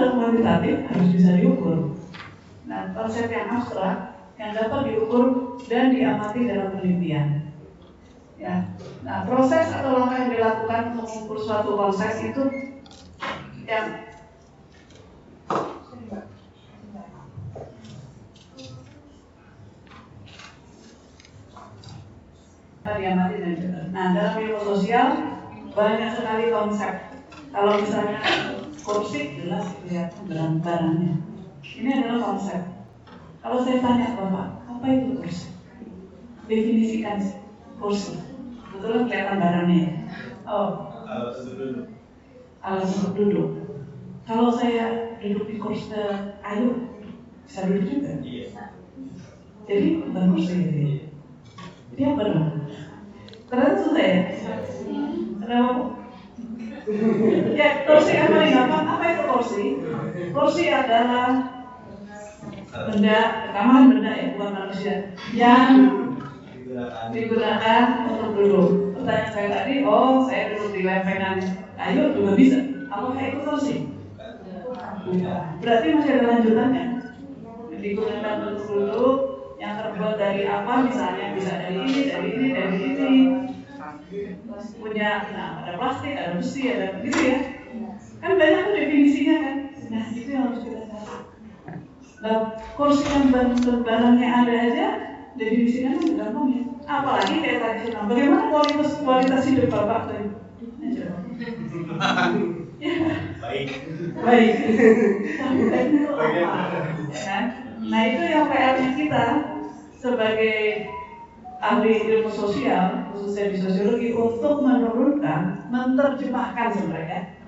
dan kuantitatif harus bisa diukur. Nah, konsep yang abstrak yang dapat diukur dan diamati dalam penelitian. Ya. Nah, proses atau langkah yang dilakukan untuk mengukur suatu konsep itu yang diamati dan diukur. Nah, dalam ilmu sosial banyak sekali konsep. Kalau misalnya kursi, jelas kelihatan barangnya. Ini adalah konsep. Kalau saya tanya Bapak, apa itu kursi? Definisikan kursi. Betul kelihatan barangnya ya? Oh, alat untuk duduk. Alat untuk duduk. Kalau saya duduk di kursi, ayo bisa duduk juga. Iya. Jadi bukan kursi gitu ya. Jadi apa dong? Ternyata susah ya? Kenapa? Ya, kursi yang paling gampang. Apa itu kursi? Kursi adalah benda, rekaman benda ya, bukan manusia, yang digunakan untuk duduk. Pertanyaan saya tadi, saya duduk di lempengan kayu juga bisa. Apakah itu kursi? Bukan. Berarti masih ada lanjutannya. Digunakan untuk duduk yang terbuat dari apa? Misalnya bisa dari ini. Punya, ada plastik, ada besi, ada begitu ya. Kan banyak tuh definisinya kan. Nah, itu yang harus kita cari. Nah, kursi yang barangnya ada aja, definisinya kan gampang ya. Apalagi kayak tadi, bagaimana kualitas hidup Bapak tadi? Baik. Baik itu apa? Ya kan? Nah, itu yang PR-nya kita sebagai ahli ilmu sosial, khususnya di sosiologi, untuk menurunkan, menerjemahkan sebenarnya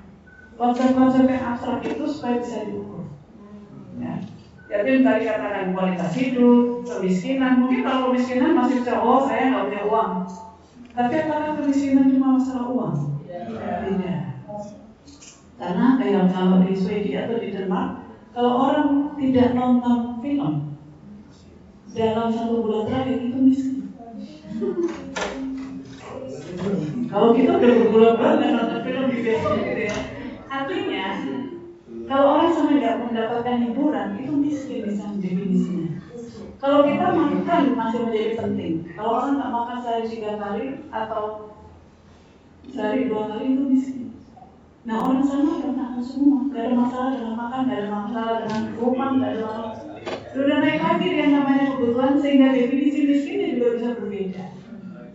konsep-konsep yang abstrak itu supaya bisa diukur. Ya. Jadi tadi katakan kualitas hidup, kemiskinan. Mungkin kalau kemiskinan masih bisa, saya nggak punya uang. Tapi apakah kemiskinan cuma masalah uang? Tidak. Karena kayak kalau di Swedia atau di Denmark, kalau orang tidak nonton film dalam 1 bulan terakhir itu miskin. Kalau kita udah berbulan-bulan nggak nonton film di bioskop gitu ya, artinya kalau orang sampai nggak mendapatkan hiburan itu miskin bisa definisinya. Kalau kita makan masih menjadi penting. Kalau orang nggak makan sehari 3 kali atau sehari 2 kali itu miskin. Nah, orang sana udah makan semua, nggak ada masalah dengan makan, nggak ada masalah dengan rumah, nggak ada masalah. Sudah naik lagi yang namanya kebutuhan, sehingga definisi miskinnya juga bisa berbeda.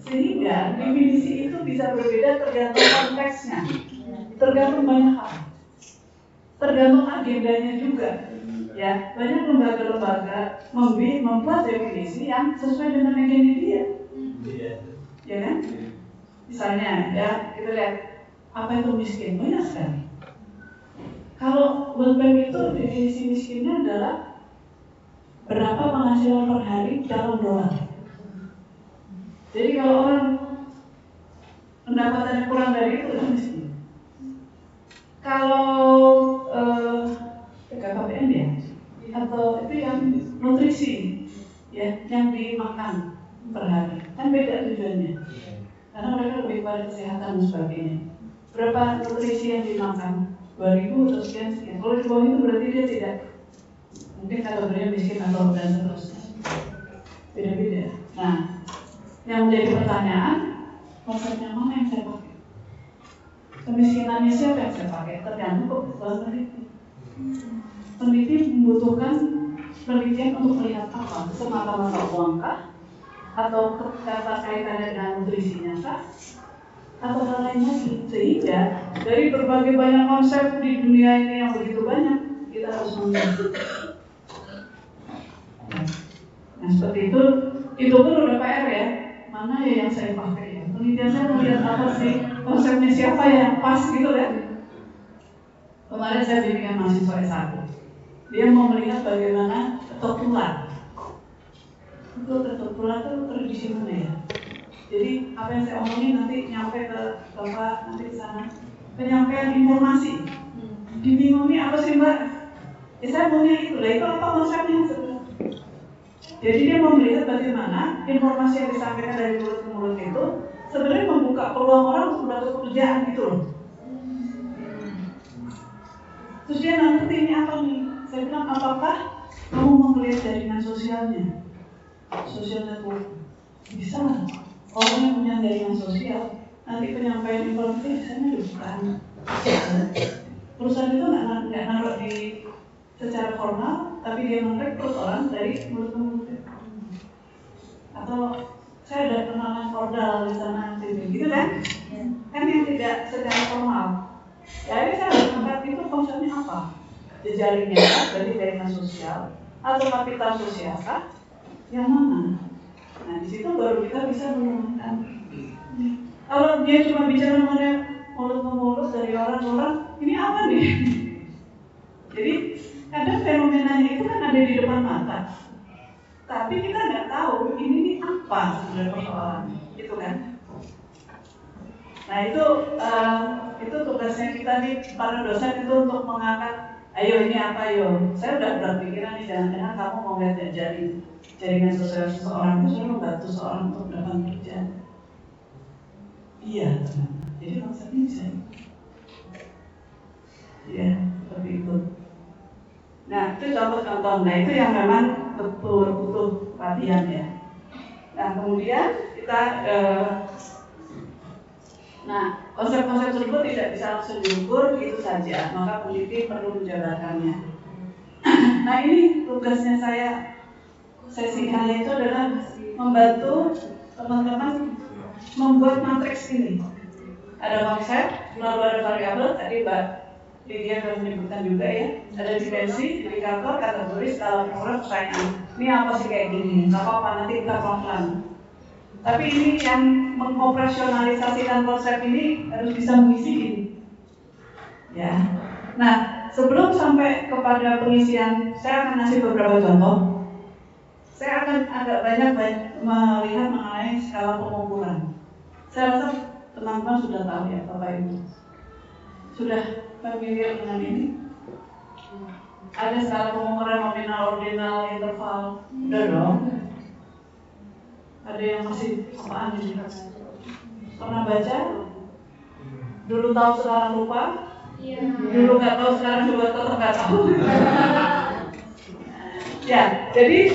Sehingga definisi itu bisa berbeda tergantung konteksnya, tergantung banyak hal, tergantung agendanya juga. Ya, banyak lembaga-lembaga membuat definisi yang sesuai dengan agenda dia. Ya kan? Misalnya, ya kita lihat. Apa itu miskin? Banyak sekali. Kalau World Bank itu definisi miskinnya adalah berapa penghasilan per hari dalam dolar. Jadi kalau orang pendapatannya kurang dari itu miskin. Kalau KKPN ya, atau itu yang nutrisi, ya, yang dimakan per hari, kan beda tujuannya. Karena mereka lebih pada kesehatan dan sebagainya. Berapa nutrisi yang dimakan? 2.000 atau sekian. Kalau di bawah itu berarti dia tidak, mungkin kategorinya miskin atau dan seterusnya. Beda-beda. Nah, yang menjadi pertanyaan, konsepnya mana yang saya pakai? Kemiskinannya siapa yang saya pakai? Tergantung kebutuhan peneliti. Peneliti membutuhkan penelitian untuk melihat apa? Semata-mata uangkah? Atau kaitannya dengan nutrisinya kah? Atau hal lain lagi. Sehingga dari berbagai banyak konsep di dunia ini yang begitu banyak, kita harus memilih. Nah, seperti itu pun udah PR ya. Mana ya yang saya pakai ya? Penelitian saya melihat apa sih? Konsepnya siapa yang pas gitu kan? Kemarin saya bimbingan mahasiswa S1. Dia mau melihat bagaimana ketok tular. Itu ketok tular itu tradisi mana ya? Jadi apa yang saya omongin nanti nyampe ke Bapak, nanti ke sana. Penyampaian informasi. Dibingungi apa sih Mbak? Ya saya maunya itu lah, itu apa konsepnya sebenarnya? Jadi dia mau melihat bagaimana informasi yang disampaikan dari mulut ke mulut itu sebenarnya membuka peluang orang untuk mendapat pekerjaan gitu loh. Terus dia nanti ini apa nih? Saya bilang, apakah kamu mau melihat jaringan sosialnya? Social network. Bisa. Orang yang punya jaringan sosial, nanti penyampaian informasi misalnya bukan. Perusahaan itu nggak naruh di secara formal, tapi dia merekrut orang dari mulut ke mulut. Atau saya ada kenalan Kordal di sana, gitu kan? Kan yang tidak secara formal. Jadi saya harus mengangkat itu konsepnya apa? Jejaringnya, berarti jaringan sosial atau kapital sosial kah? Yang mana? Nah di situ baru kita bisa menemukan. Kalau dia cuma bicara mengenai mulut ke mulut dari orang-orang, ini apa nih? Jadi kadang fenomenanya itu kan ada di depan mata, tapi kita nggak tahu ini nih apa sebenarnya persoalannya, gitu kan? Nah itu tugasnya kita nih para dosen itu untuk mengangkat, ayo ini apa yo? Saya udah berpikiran nih jangan-jangan kamu mau lihat jaringan sosial seseorang itu sudah membantu seorang untuk mendapatkan pekerjaan. Iya, teman. Jadi maksudnya bisa. Iya, seperti itu. Nah itu contoh-contoh. Nah itu yang memang betul butuh perhatian ya. Nah kemudian kita nah, konsep-konsep tersebut tidak bisa langsung diukur begitu saja, maka peneliti perlu menjabarkannya. Nah ini tugasnya saya sesi kali itu adalah membantu teman-teman membuat matriks ini. Ada konsep, lalu ada variabel, tadi Mbak Lydia sudah menyebutkan juga ya. Ada dimensi, indikator, kategori, skala pengukur, pertanyaan. Ini apa sih kayak gini? Gak apa-apa, nanti kita pelan-pelan. Tapi ini yang mengoperasionalisasikan konsep ini harus bisa mengisi ini. Ya. Nah, sebelum sampai kepada pengisian, saya akan kasih beberapa contoh. Saya akan agak banyak melihat mengenai skala pengukuran. Saya rasa teman-teman sudah tahu ya Bapak Ibu. Sudah familiar dengan ini? Ada skala pengukuran nominal, ordinal, interval. Udah dong. Ada yang masih apaan ini? Pernah baca? Dulu tahu sekarang lupa? Iya. Dulu nggak tahu sekarang juga tetap nggak tahu. Ya, jadi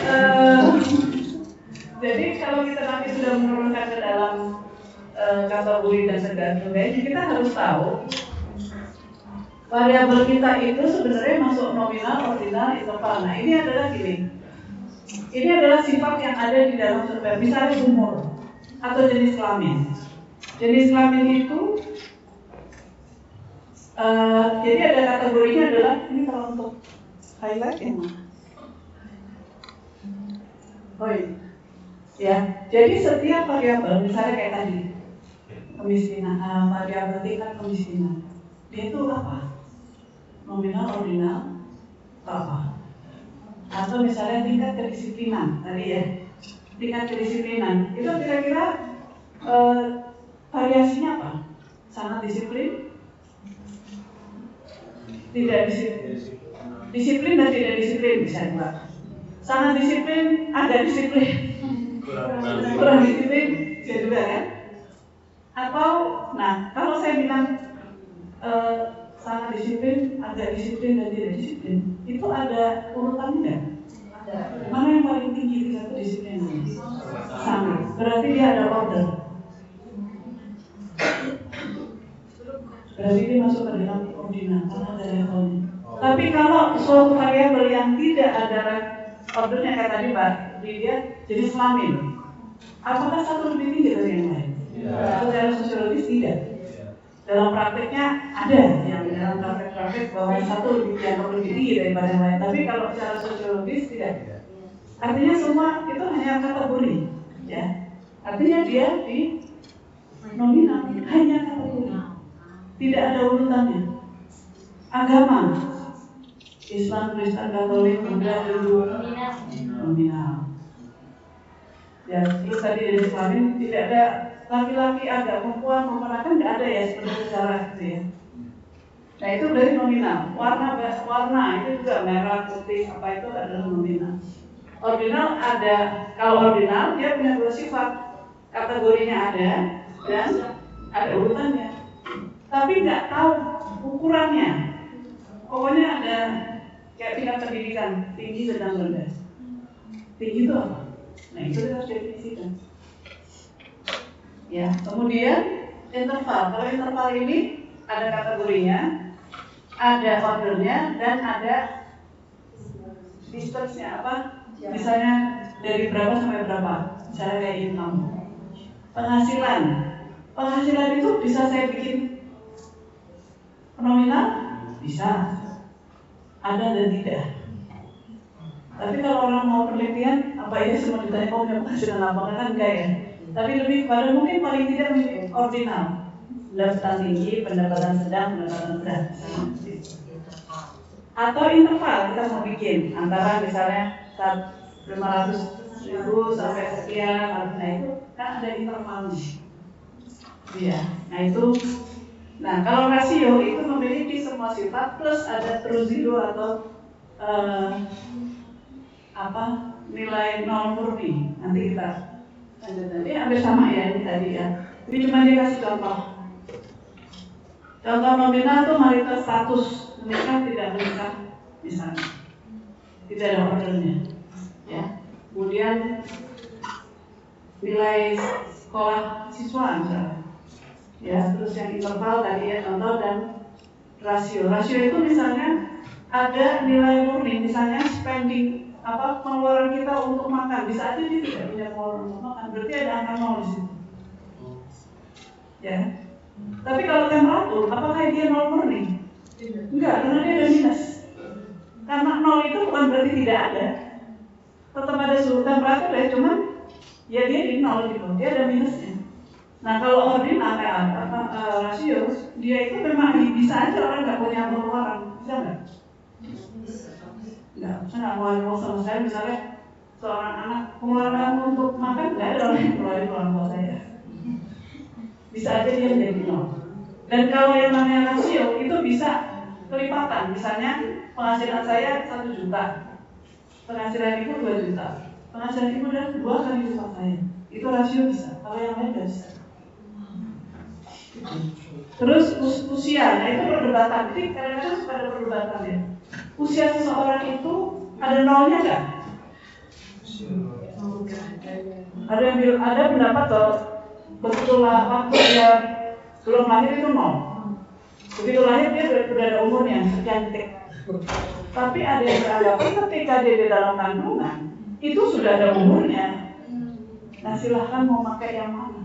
kalau kita nanti sudah menurunkan ke dalam kategori dan sebagainya, kita harus tahu variabel kita itu sebenarnya masuk nominal, ordinal, interval. Nah ini adalah gini. Ini adalah sifat yang ada di dalam survei, misalnya umur atau jenis kelamin. Jenis kelamin itu, jadi ada kategorinya adalah, ini kalau untuk highlight ya. Oh ini. Ya, jadi setiap variabel, misalnya kayak tadi, kemiskinan, variabel tingkat kemiskinan, dia itu apa? Nominal, ordinal, apa? Atau misalnya tingkat kedisiplinan tadi ya, tingkat kedisiplinan itu kira-kira variasinya apa? Sangat disiplin, tidak disiplin, disiplin dan tidak disiplin bisa juga. Sangat disiplin, ada disiplin, kurang disiplin bisa juga kan? Atau, nah kalau saya bilang sangat disiplin, agak disiplin dan tidak disiplin, itu ada urutannya? Ada. Mana yang paling tinggi tingkat kedisiplinannya? Sama. Berarti dia ada order. Berarti dia masuk ke dalam ordinal karena ada levelnya. Tapi kalau suatu variabel yang tidak ada ordernya kayak tadi Mbak Lydia, jadi kelamin, apakah satu lebih tinggi dari yang lain? Secara sosiologis tidak. Dalam prakteknya ada yang dalam praktek bahwa satu lebih tinggi daripada yang lain. Tapi kalau secara sosiologis tidak. Artinya semua itu hanya kategori, ya. Artinya dia di nominal hanya kategori, tidak ada urutannya. Agama, Islam, Kristen, Katolik, Buddha, Hindu, nominal. Ya, terus tadi dari kelamin tidak ada laki-laki, agak perempuan kan nggak ada ya seperti secara itu ya. Nah itu dari nominal. Warna itu juga merah, putih, apa itu adalah nominal. Ordinal ada, kalau ordinal dia punya dua sifat, kategorinya ada dan ada urutannya. Tapi nggak tahu ukurannya. Pokoknya ada kayak tingkat pendidikan, tinggi, sedang, rendah. Tinggi itu apa? Nah itu harus definisikan. Ya, kemudian interval. Kalau interval ini ada kategorinya, ada ordernya, dan ada distance-nya apa? Misalnya dari berapa sampai berapa? Misalnya kayak income. Penghasilan itu bisa saya bikin nominal? Bisa. Ada dan tidak. Tapi kalau orang mau penelitian, apa ini semua ditanya kau punya penghasilan apa? Kan enggak ya. Tapi lebih pada mungkin paling tidak ordinal. Pendapatan tinggi, pendapatan sedang, pendapatan berat. Atau interval kita mau bikin antara misalnya 500.000 sampai sekian, nah itu kan ada intervalnya. Iya, nah itu. Nah kalau rasio itu memiliki semua sifat plus ada true zero atau nilai nol murni. Nanti kita lanjut. Ini hampir sama ya ini tadi ya. Ini cuma dia kasih contoh. Contoh nominal itu marital status, menikah tidak menikah misalnya, tidak ada ordernya. Ya. Kemudian nilai sekolah siswa misalnya. Ya, terus yang interval tadi ya contoh dan rasio. Rasio itu misalnya ada nilai murni, misalnya spending pengeluaran kita untuk makan. Bisa aja dia tidak punya pengeluaran untuk makan, berarti ada angka 0 di situ. Ya. Tapi kalau temperatur, apakah dia 0 murni? Enggak, karena dia ada minus. Karena 0 itu bukan berarti tidak ada. Tetap ada suhu temperatur ya, cuman ya dia di 0 gitu, dia ada minusnya. Nah kalau ordinal rasio, dia itu memang bisa aja orang nggak punya pengeluaran, bisa nggak? Nggak, saya nggak mau ngomong sama saya misalnya seorang anak pengeluaran untuk makan nggak ada orang yang keluarin orang tua saya. Bisa aja dia menjadi 0. Dan kalau yang namanya rasio itu bisa kelipatan, misalnya penghasilan saya 1 juta, penghasilan ibu 2 juta, penghasilan ibu adalah 2 kali upah saya. Itu rasio bisa, kalau yang lain nggak bisa. Terus usia, nah itu perdebatan. Jadi kadang-kadang suka ada perdebatan ya. Usia seseorang itu ada nolnya nggak? Ada yang bilang, ada pendapat bahwa betul waktu dia belum lahir itu 0. Begitu lahir dia sudah ada umurnya sekian detik. Tapi ada yang beranggapan ketika dia di dalam kandungan itu sudah ada umurnya. Nah silahkan mau pakai yang mana?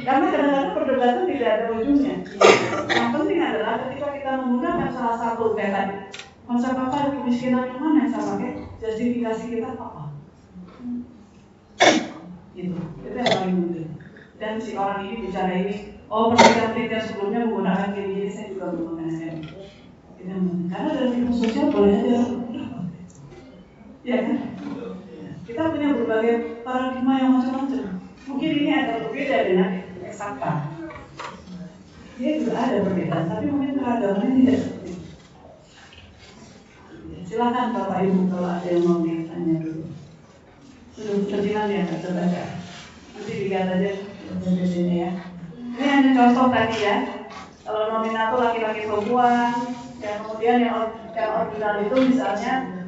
Karena kadang-kadang perdebatan tidak ada ujungnya. Yang penting adalah ketika kita menggunakan salah satu method konsep apa kemiskinan yang mana yang saya pakai, justifikasi kita apa? Gitu. Itu yang paling penting. Dan si orang ini bicara ini, penelitian sebelumnya menggunakan gini, saya juga menggunakan ini. Karena dalam ilmu sosial boleh aja ya kan? Kita punya berbagai paradigma yang macam-macam. Mungkin ini agak berbeda dengan eksakta. Dia juga ada perbedaan, tapi mungkin keragamannya tidak seperti itu. Silakan Bapak Ibu kalau ada yang mau ditanya dulu. Sudah terjilan ya, Kak, baca. Nanti dilihat aja di sini ya. Ini hanya contoh tadi ya. Kalau nominal itu laki-laki perempuan, dan kemudian yang ordinal itu misalnya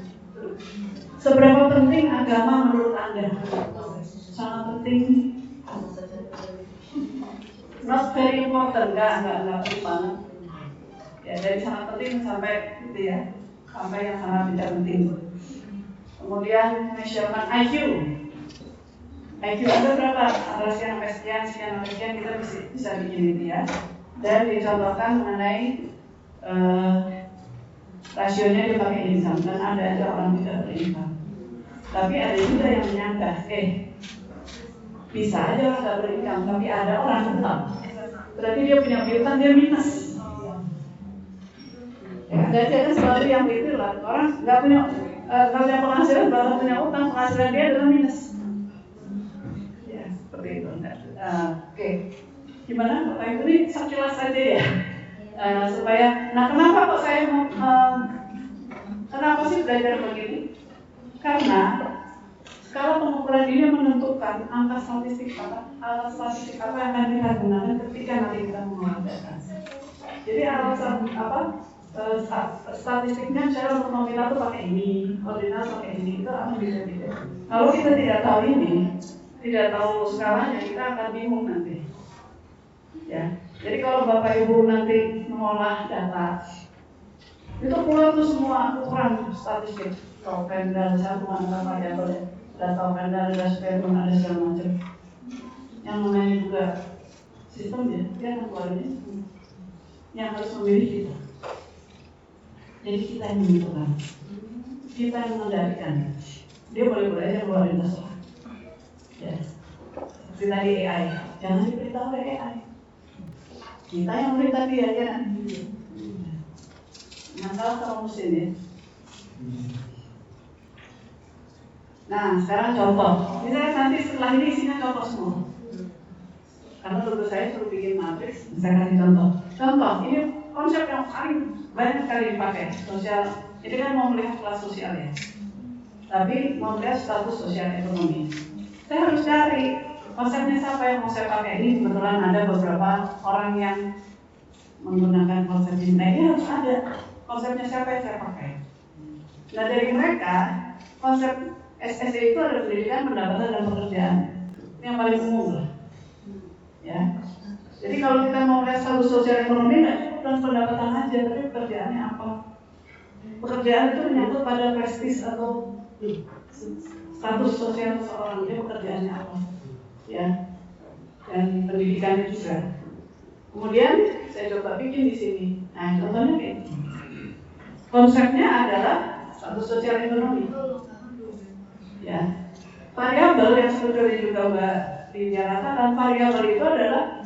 seberapa penting agama menurut Anda? Sangat penting. Not very important, enggak penting banget. Ya dari sangat penting sampai gitu ya, sampai yang sangat tidak penting. Kemudian measurement IQ ada berapa? Antara sekian sampai sekian kita bisa bikin itu ya. Dan dicontohkan mengenai rasionya dipakai income, dan ada aja orang tidak berincome. Tapi ada juga yang menyangka, bisa aja orang nggak berincome, tapi ada orang tetap. Berarti dia punya piutang, dia minus. Ya, jadi ada sesuatu yang itu lah. Orang nggak punya penghasilan, bahkan punya utang, penghasilan dia adalah minus. Ya, seperti itu. Oke. Gimana Bapak Ibu ini sekilas saja ya, supaya. Nah, kenapa kok saya mau? Kenapa sih belajar begini? Karena skala pengukuran ini menentukan angka statistik alat statistik apa yang akan kita gunakan ketika nanti kita mengeluarkan data. Jadi alasan statistiknya misalnya untuk nominal tuh pakai ini, ordinal pakai ini, itu akan beda-beda. Kalau kita tidak tahu ini, tidak tahu skalanya, kita akan bingung nanti. Ya, jadi kalau Bapak Ibu nanti mengolah data, itu keluar tuh semua ukuran statistik, tahu pendal, satuan apa ya, dan tahu pendal, ada spektrum, ada segala macam. Yang namanya juga sistem ya, dia akan keluarin yang harus memilih kita. Jadi kita yang menentukan, kita yang mengendalikan. Dia boleh-boleh aja keluarin terserah. Ya, seperti tadi AI, jangan diberitahu oleh AI. Kita yang merintah dia kan. Masalah sama mesin ya. Nah, sekarang contoh. Misalnya nanti setelah ini isinya contoh semua. Karena tugas saya suruh bikin matriks, saya kasih contoh. Contoh, ini konsep yang paling banyak sekali dipakai. Sosial, ini kan mau melihat kelas sosial ya. Tapi mau melihat status sosial ekonomi. Saya harus cari konsepnya siapa yang mau saya pakai. Ini kebetulan ada beberapa orang yang menggunakan konsep ini. Nah, ini harus ada konsepnya siapa yang saya pakai. Nah, dari mereka, konsep SSE itu ada pendidikan, pendapatan, dan pekerjaan. Ini yang paling umum lah. Ya. Jadi kalau kita mau melihat status sosial ekonomi, nggak cukup dengan pendapatan aja, tapi pekerjaannya apa? Pekerjaan itu menyangkut pada prestis atau status sosial seorang, dia pekerjaannya apa? Ya. Dan pendidikannya juga. Kemudian saya coba bikin di sini. Nah, contohnya kayak ini. Konsepnya adalah status sosial ekonomi. Ya. Variabel yang sebetulnya juga Mbak Lydia katakan, variabel itu adalah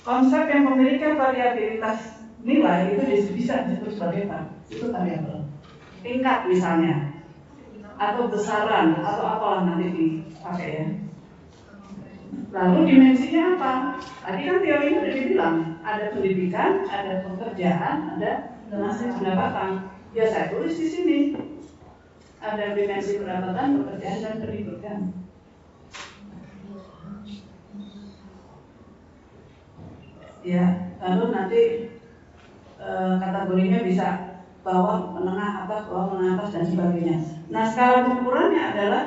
konsep yang memiliki variabilitas nilai, itu bisa disebut sebagai itu variabel. Tingkat misalnya, atau besaran, atau apalah nanti dipakai ya. Lalu dimensinya apa? Tadi kan teorinya sudah dibilang, ada pendidikan, ada pekerjaan, ada hasil pendapatan. Ya saya tulis di sini. Ada dimensi pendapatan, pekerjaan, dan pendidikan. Ya, lalu nanti kategorinya bisa bawah, menengah, atas, bawah, menengah, atas, dan sebagainya. Nah, skala ukurannya adalah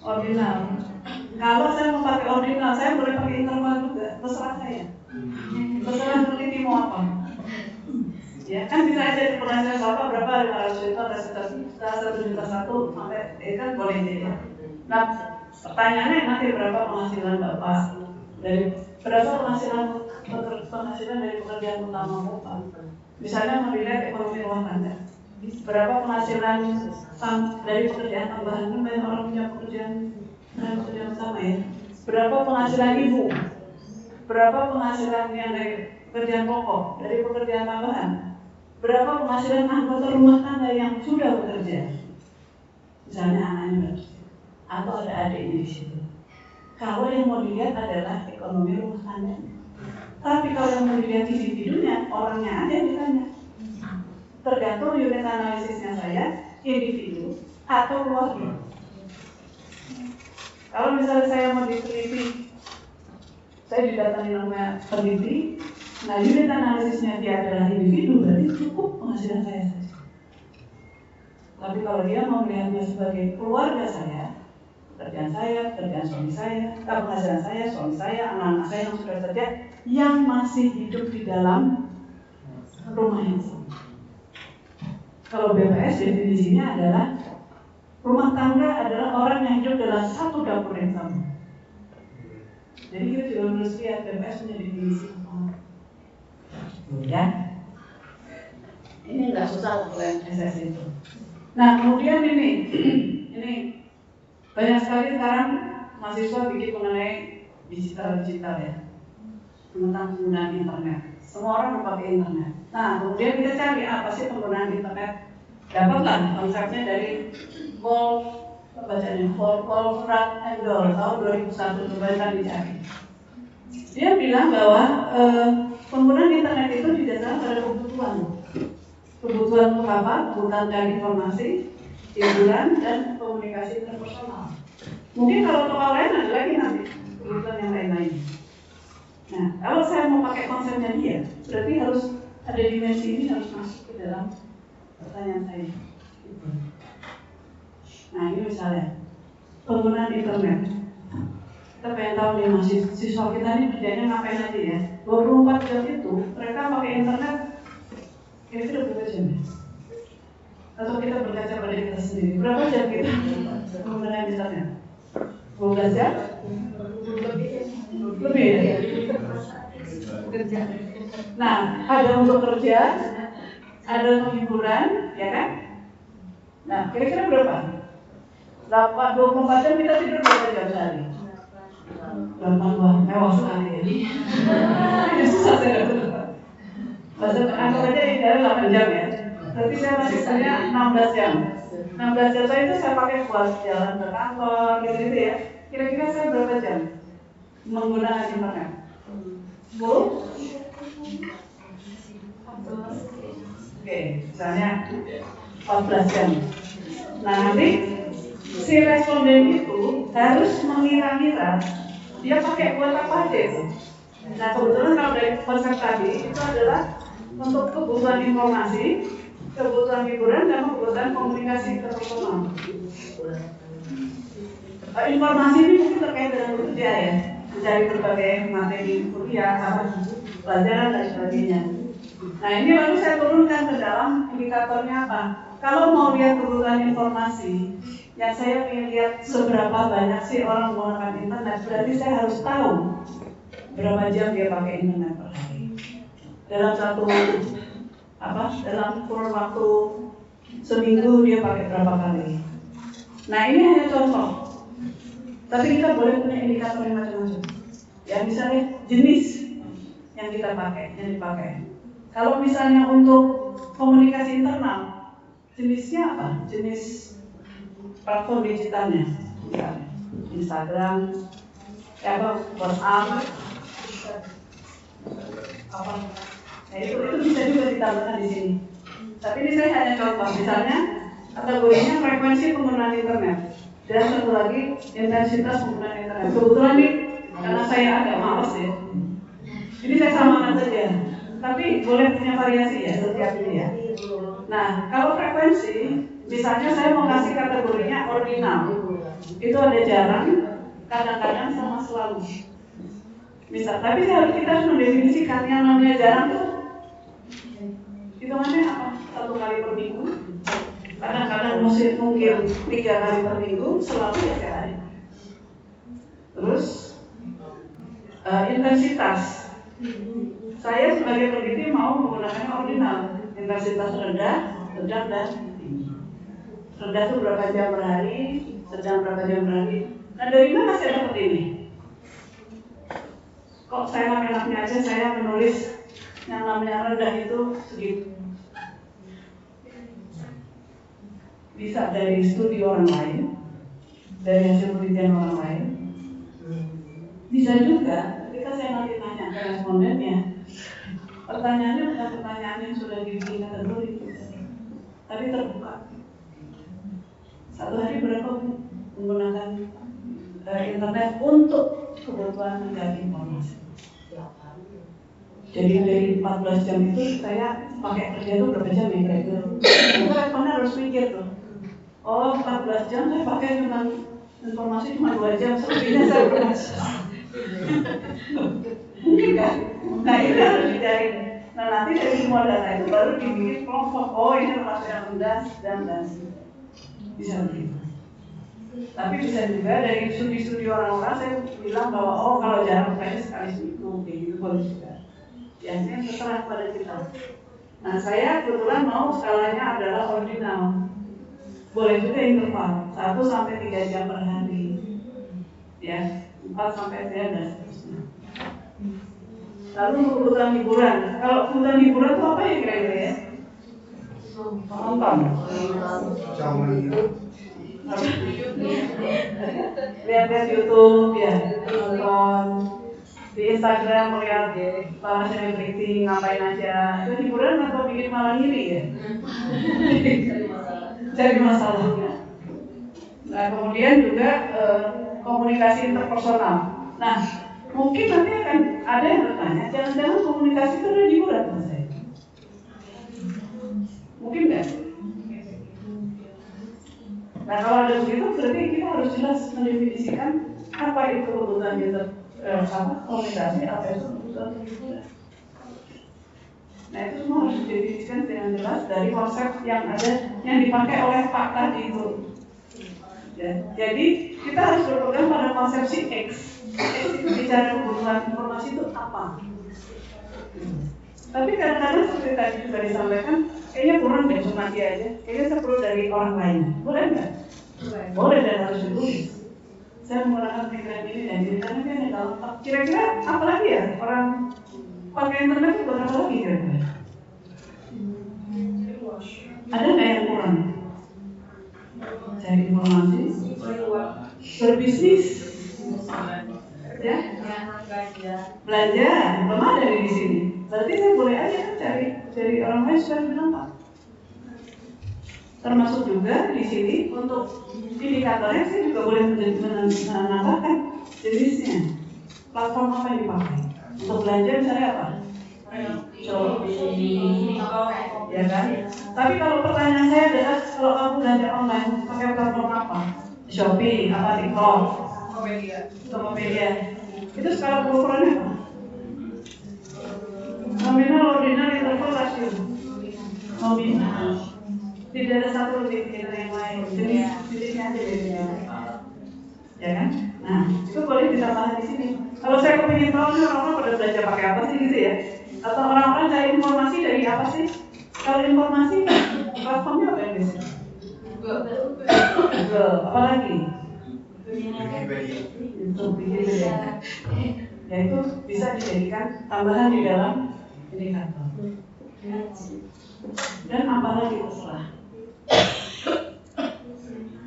ordinal. Kalau saya mau pakai ordinal, saya boleh pakai interval juga, terserah saya. Terserah peneliti mau apa. Ya, kan bisa aja di penghasilan Bapak berapa, 500 juta, 1 juta 1 sampai, kan boleh ya. Nah, pertanyaannya nanti berapa penghasilan Bapak, dari berapa penghasilan dari pekerjaan utama Bapak. Misalnya melihat ekonomi rumah tangga, berapa penghasilan dari pekerjaan tambahan, kan banyak orang punya pekerjaan utama ya. Berapa penghasilan ibu, berapa penghasilan yang dari pekerjaan pokok, dari pekerjaan tambahan, berapa penghasilan anggota rumah tangga yang sudah bekerja, misalnya anaknya bekerja atau ada adiknya di situ. Kalau yang mau dilihat adalah ekonomi rumah tangga. Tapi kalau yang mau dilihat individunya, orangnya aja ditanya. Tergantung unit analisisnya saya, individu atau keluarga. Kalau misalnya saya mau diteliti, saya didatangi namanya peneliti. Nah, unit analisisnya dia adalah individu, berarti cukup penghasilan saya saja. Tapi kalau dia mau melihatnya sebagai keluarga saya, pekerjaan saya, pekerjaan suami saya, penghasilan saya, suami saya, anak-anak saya yang sudah kerja, yang masih hidup di dalam rumah yang sama. Kalau BPS definisinya adalah rumah tangga adalah orang yang hidup dalam satu dapur yang sama. Jadi kita juga harus lihat BPS punya definisi apa. Ya, ini nggak susah kalau yang SS itu. Nah, kemudian ini banyak sekali sekarang mahasiswa bikin mengenai digital ya, tentang penggunaan internet. Semua orang memakai internet. Nah, kemudian kita cari apa sih penggunaan internet. Dapatlah konsepnya dari Wolfram Engel tahun 2001, coba dicari. Dia bilang bahwa penggunaan internet itu didasarkan pada kebutuhan untuk apa? Kebutuhan dari informasi, hiburan, dan komunikasi interpersonal. Mungkin kalau tokoh lain ada lagi nanti kebutuhan yang lain-lain. Nah, kalau saya mau pakai konsepnya dia, berarti harus ada dimensi ini harus masuk ke dalam pertanyaan saya. Nah ini misalnya penggunaan internet. Kita pengen tahu nih mahasiswa kita ini kerjanya ngapain aja ya. 24 jam itu mereka pakai internet kira-kira berapa jam ya? Atau kita berkaca pada kita sendiri, berapa jam kita menggunakan internet? 12 jam? Lebih ya? Kerja. Nah, ada untuk kerja, ada untuk hiburan, ya kan? Nah, kira-kira berapa? 24 jam kita tidur berapa jam sehari? 8 mewah sekali ya. Ini susah saya dapat. Anggap aja idealnya 8 jam ya. Tapi saya masih punya 16 jam. 16 jam saya itu saya pakai buat jalan ke kantor, gitu-gitu ya. Kira-kira saya berapa jam menggunakan internet? 10? Oke, misalnya 14 jam. Nah nanti si responden itu harus mengira-ngira dia pakai buat apa aja itu. Nah kebetulan kalau dari konsep tadi itu adalah untuk kebutuhan informasi, kebutuhan hiburan, dan kebutuhan komunikasi interpersonal. Informasi ini mungkin terkait dengan kerja ya, mencari berbagai materi kuliah, pelajaran dan sebagainya. Nah ini lalu saya turunkan ke dalam indikatornya apa? Kalau mau lihat kebutuhan informasi, yang saya ingin lihat seberapa banyak sih orang menggunakan internet, berarti saya harus tahu berapa jam dia pakai internet per hari. Dalam dalam kurun waktu seminggu dia pakai berapa kali. Nah ini hanya contoh. Tapi kita boleh punya indikator yang macam-macam. Ya misalnya jenis yang kita pakai, yang dipakai. Kalau misalnya untuk komunikasi internal, jenisnya apa? Jenis platform digitalnya, misalnya Instagram, WhatsApp, apa? Nah itu bisa juga ditambahkan di sini. Tapi ini saya hanya contoh, misalnya kategorinya frekuensi penggunaan internet dan satu lagi intensitas penggunaan internet. Kebetulan nih karena saya agak malas ya, ini saya samakan saja. Tapi boleh punya variasi ya setiap ini ya. Nah kalau frekuensi, misalnya saya mau kasih kategorinya ordinal, itu ada jarang, kadang-kadang sama selalu. Misal, tapi kita harus mendefinisikan yang namanya jarang tuh hitungannya apa? 1 kali per minggu, kadang-kadang mungkin 3 kali per minggu, selalu ya sehari. Terus intensitas. Saya sebagai peneliti mau menggunakan ordinal, intensitas rendah, sedang dan tinggi. Rendah itu berapa jam per hari, sedang berapa jam per hari. Nah dari mana saya dapat ini? Kok saya enaknya aja saya menulis yang namanya rendah itu segitu. Bisa dari studi orang lain, dari hasil penelitian orang lain. Bisa juga ketika saya nanti tanya ke respondennya, pertanyaannya bukan pertanyaan yang sudah dibikin kategori, tapi terbuka. Satu hari berapa menggunakan internet untuk kebutuhan mencari informasi. Jadi dari 14 jam itu saya pakai kerja itu berapa jam ya kira-kira? Kita responden harus mikir tuh. Oh 14 jam saya pakai cuma informasi cuma 2 jam, selebihnya saya berhasil. Mungkin kan? Nah ini harus dicari. Nah nanti dari semua data itu baru dibikin kelompok. Oh ini termasuk yang rendah dan bisa begitu. Tapi bisa juga dari studi-studi orang-orang saya bilang bahwa oh kalau jarang kayaknya sekali seminggu kayak gitu boleh juga. Biasanya terserah pada kita. Nah saya kebetulan mau skalanya adalah ordinal. Boleh juga interval 1 sampai 3 jam per hari. Ya, 4 sampai 3 dan seterusnya. Lalu kebutuhan hiburan. Kalau kebutuhan hiburan itu apa ya kira-kira ya? Nonton. Lihat-lihat YouTube ya, nonton di Instagram, melihat para selebriti ngapain aja. Itu hiburan atau bikin malah ngiri ya? Jadi masalahnya. Nah kemudian juga komunikasi interpersonal. Nah mungkin nanti akan ada yang bertanya, jangan-jangan komunikasi itu adalah hiburan menurut saya. Mungkin nggak? Nah kalau ada begitu berarti kita harus jelas mendefinisikan apa itu kebutuhan komunikasi, apa itu kebutuhan hiburan. Nah itu semua harus didefinisikan dengan jelas dari konsep yang ada yang dipakai oleh Pak tadi itu. Ya, jadi kita harus berpegang pada konsepsi X. X itu bicara kebutuhan informasi itu apa? Tapi kadang-kadang seperti tadi juga disampaikan, kayaknya kurang deh cuma dia aja. Kayaknya saya perlu dari orang lain. Boleh nggak? Boleh dan harus ditulis. Saya menggunakan pikiran ini dan ini karena kan gampang. Kira-kira apa lagi ya orang pakai internet itu berapa lagi kira-kira? Ada nggak yang kurang? Cari informasi, berbisnis, ya, belanja, belum ada di sini. Berarti saya boleh aja kan cari orang lain supaya bilang Pak. Termasuk juga di sini untuk indikatornya saya juga boleh menambahkan jenisnya. Platform apa yang dipakai? Untuk belanja misalnya apa? Shopee, ya kan? Tapi kalau pertanyaan saya adalah kalau kamu belanja online pakai platform apa? Shopee, apa TikTok, Tokopedia. Itu skala pengukurannya apa? Nominal, ordinal, interval, rasio. Nominal. Tidak ada satu lebih dari yang lain. Jenisnya aja bedanya. Ya kan? Nah, itu boleh ditambahkan di sini. Kalau saya kepingin tahu nih orang-orang pada belanja pakai apa sih gitu ya? Atau orang-orang cari informasi dari apa sih? Kalau informasi, platformnya apa yang biasanya? Google. Apa lagi? Wikipedia. Ya itu bisa dijadikan tambahan di dalam indikator. Dan apa lagi terserah.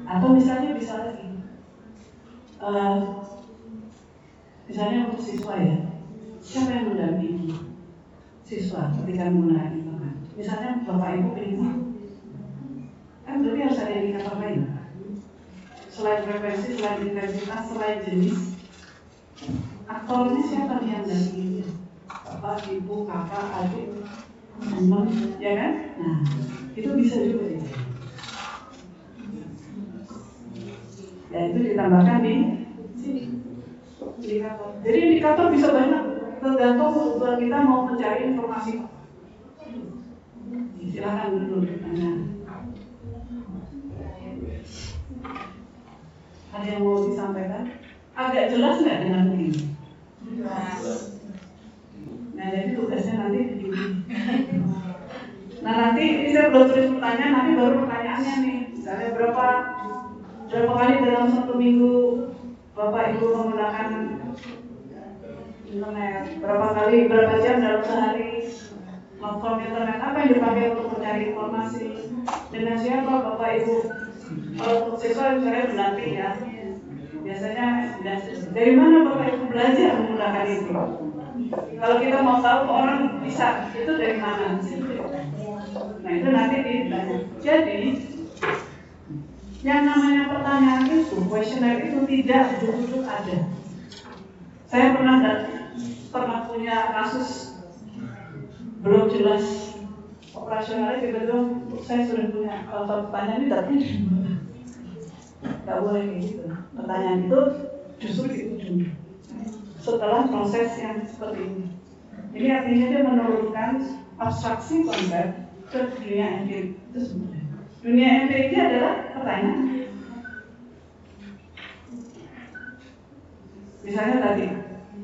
Atau misalnya bisa lagi. Misalnya untuk siswa ya, siapa yang mendampingi siswa ketika menggunakan internet? Misalnya bapak ibu pengen kan berarti harus ada indikator lain. Selain frekuensi, selain intensitas, selain jenis, aktornya siapa nih yang mendampingi? Bapak, ibu, kakak, adik, teman, ya kan? Nah, itu bisa juga ya. Ya itu ditambahkan di sini. Indikator. Jadi indikator bisa banyak tergantung kebutuhan kita mau mencari informasi. Silakan dulu tanya. Ada yang mau disampaikan? Agak jelas nggak dengan begini? Nah jadi tugasnya nanti begini. Nah nanti ini saya belum tulis pertanyaan, nanti baru pertanyaannya nih. Misalnya berapa kali dalam satu minggu Bapak Ibu menggunakan internet, berapa jam dalam sehari platform internet apa yang dipakai untuk mencari informasi, dengan siapa Bapak Ibu. Kalau untuk siswa misalnya pendamping ya, biasanya dari mana Bapak Ibu belajar menggunakan itu. Kalau kita mau tahu orang bisa itu dari mana. Nah itu nanti ditanya. Jadi yang namanya pertanyaan itu, kuesioner itu tidak duduk ada. Saya pernah punya kasus belum jelas operasionalnya, tiba-tiba saya sudah punya pertanyaan ini tapi nggak boleh kayak gitu. Pertanyaan itu justru di ujung setelah proses yang seperti ini. Ini artinya dia menurunkan abstraksi konsep ke dunia empirik itu sebenarnya. Dunia empiriknya adalah pertanyaan. Misalnya tadi,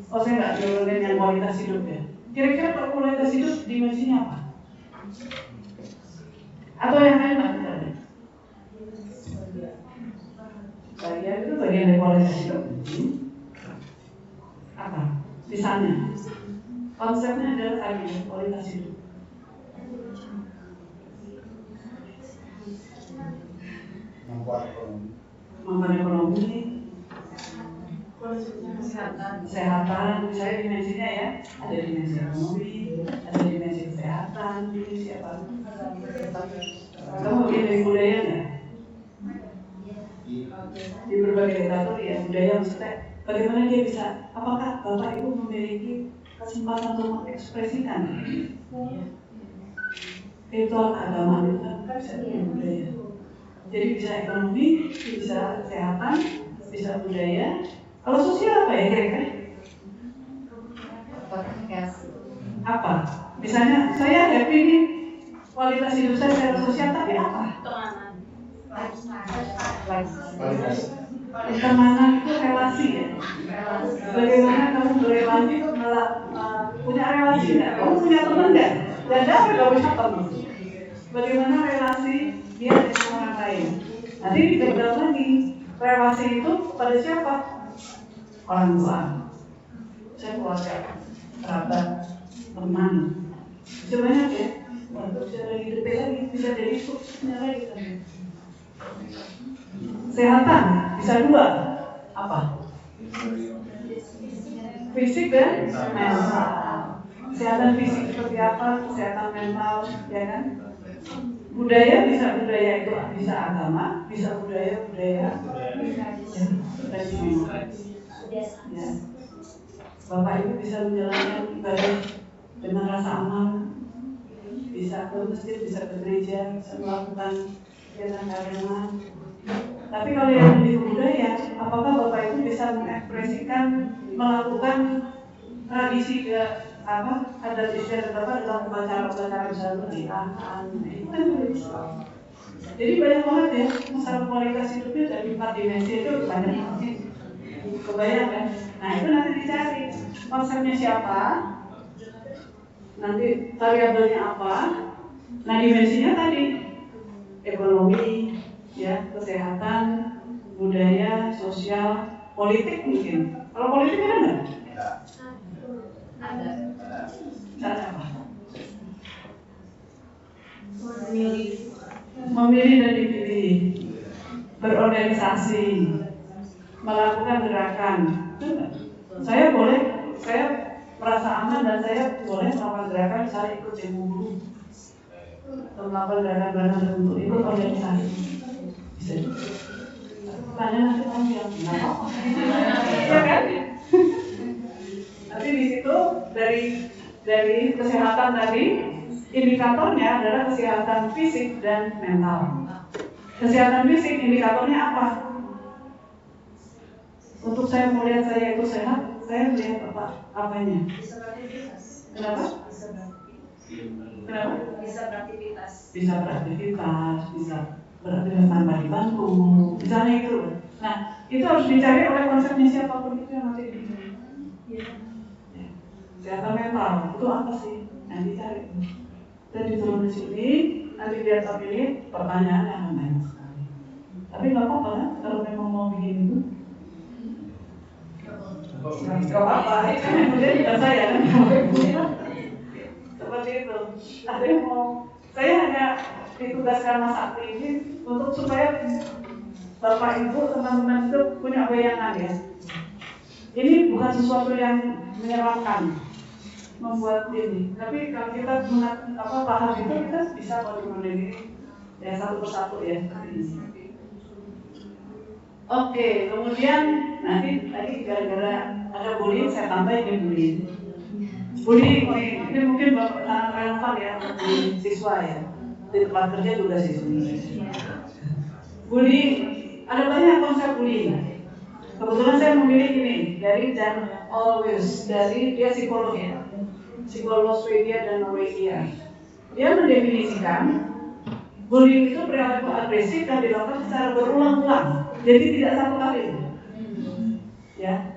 saya nggak nurunin yang kualitas hidup ya. Kira-kira kalau kualitas hidup dimensinya apa? Atau yang lain lah misalnya. Bagian itu bagian dari kualitas hidup. Apa? Misalnya, konsepnya adalah tadi kualitas hidup. Kemampuan ekonomi, kesehatan, misalnya dimensinya ya, ada dimensi ekonomi, ada dimensi kesehatan, dimensi apa? Kamu bagian dari budaya nggak? Di berbagai kategori ya, budaya maksudnya bagaimana dia bisa, apakah Bapak Ibu memiliki kesempatan untuk mengekspresikan Virtual keagamaan itu kan bisa dari budaya. Jadi bisa ekonomi, bisa kesehatan, bisa budaya. Kalau sosial apa ya kira-kira? Apa? Misalnya saya happy nih, kualitas hidup saya secara sosial, tapi apa? Pertemanan itu relasi ya. Bagaimana kamu berrelasi, punya relasi nggak? Kamu punya teman nggak? Dan dapat kamu punya teman. Bagaimana relasi dia dengan orang lain? Nanti diberikan lagi relasi itu pada siapa? Orang tua, saya keluarga, kerabat, teman. Sebenarnya ya, untuk bisa lagi detail lagi, bisa jadi sukses lagi tadi. Kesehatan bisa dua, apa? Fisik dan mental. Kesehatan fisik seperti apa? Kesehatan mental, ya kan? Budaya bisa budaya itu bisa agama, bisa budaya tradisi. Ya. Bapak Ibu bisa menjalankan ibadah dengan rasa aman, bisa ke masjid, bisa ke gereja, bisa melakukan kegiatan keagamaan. Tapi kalau yang lebih budaya, apakah Bapak Ibu bisa mengekspresikan, melakukan tradisi adat istiadat Bapak dalam upacara-upacara misalnya pernikahan, itu kan juga bisa. Jadi banyak banget ya masalah kualitas hidupnya dari 4 dimensi itu banyak banget. Kebayang kan? Nah itu nanti dicari konsepnya siapa, nanti variabelnya apa. Nah dimensinya tadi ekonomi, ya, kesehatan, budaya, sosial, politik mungkin. Kalau politik ada nggak? Ada. Cara apa? Memilih dan dipilih, berorganisasi, melakukan gerakan. Saya merasa aman dan saya boleh melakukan gerakan, saya ikut demo buruh atau melakukan gerakan tertentu, ikut organisasi. Bisa juga. Pertanyaan nanti kamu yang kenapa? Iya kan? Nanti di situ dari kesehatan tadi, indikatornya adalah kesehatan fisik dan mental. Kesehatan fisik indikatornya apa? Untuk saya melihat saya itu sehat, saya melihat apanya? Kenapa? Kenapa? Bisa beraktivitas, bisa beraktivitas tanpa dibantu, misalnya itu. Nah, itu harus dicari oleh konsepnya siapapun itu yang nanti dibina. Kesehatan mental itu apa sih? Yang dicari. Dan ditulis di sini, nanti dia pilih pertanyaan yang banyak sekali. Tapi nggak apa-apa kan? Kalau memang mau bikin itu. Gak apa-apa, kemudian juga saya kan seperti itu. Ada yang mau, saya hanya ditugaskan Mas Akti ini untuk supaya Bapak Ibu teman-teman itu punya bayangan ya. Ini bukan sesuatu yang menyeramkan membuat ini, tapi kalau kita paham itu kita bisa menurut diri ya satu persatu ya seperti ini. Oke, kemudian nanti tadi gara-gara ada bullying, saya tambah ini bullying. Bullying ini mungkin sangat relevan ya untuk siswa ya. Di tempat kerja juga sih sebenarnya. Bullying, ada banyak konsep bullying. Kebetulan saya memilih ini dari Dan Always, dari dia psikolog ya, psikolog Swedia dan Norwegia. Dia mendefinisikan bullying itu perilaku agresif yang dilakukan secara berulang-ulang. Jadi tidak satu kali, ya,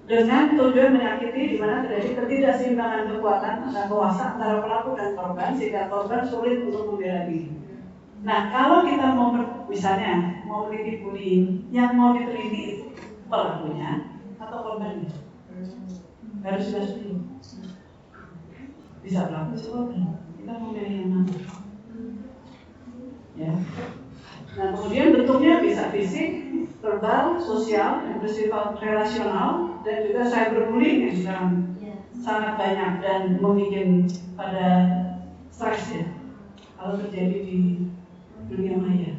dengan tujuan menyakiti, di mana terjadi ketidakseimbangan kekuatan atau kuasa antara pelaku dan korban sehingga korban sulit untuk membela diri. Nah, kalau kita mau misalnya mau meneliti bullying, yang mau diteliti pelakunya atau korbannya, harus sudah setuju. Bisa pelaku bisa korban. Kita memilih yang mana? Ya. Nah, kemudian bentuknya bisa fisik, verbal, sosial, yang bersifat relasional, dan juga cyberbullying yang sekarang sangat banyak dan membuat pada stres ya kalau terjadi di dunia maya.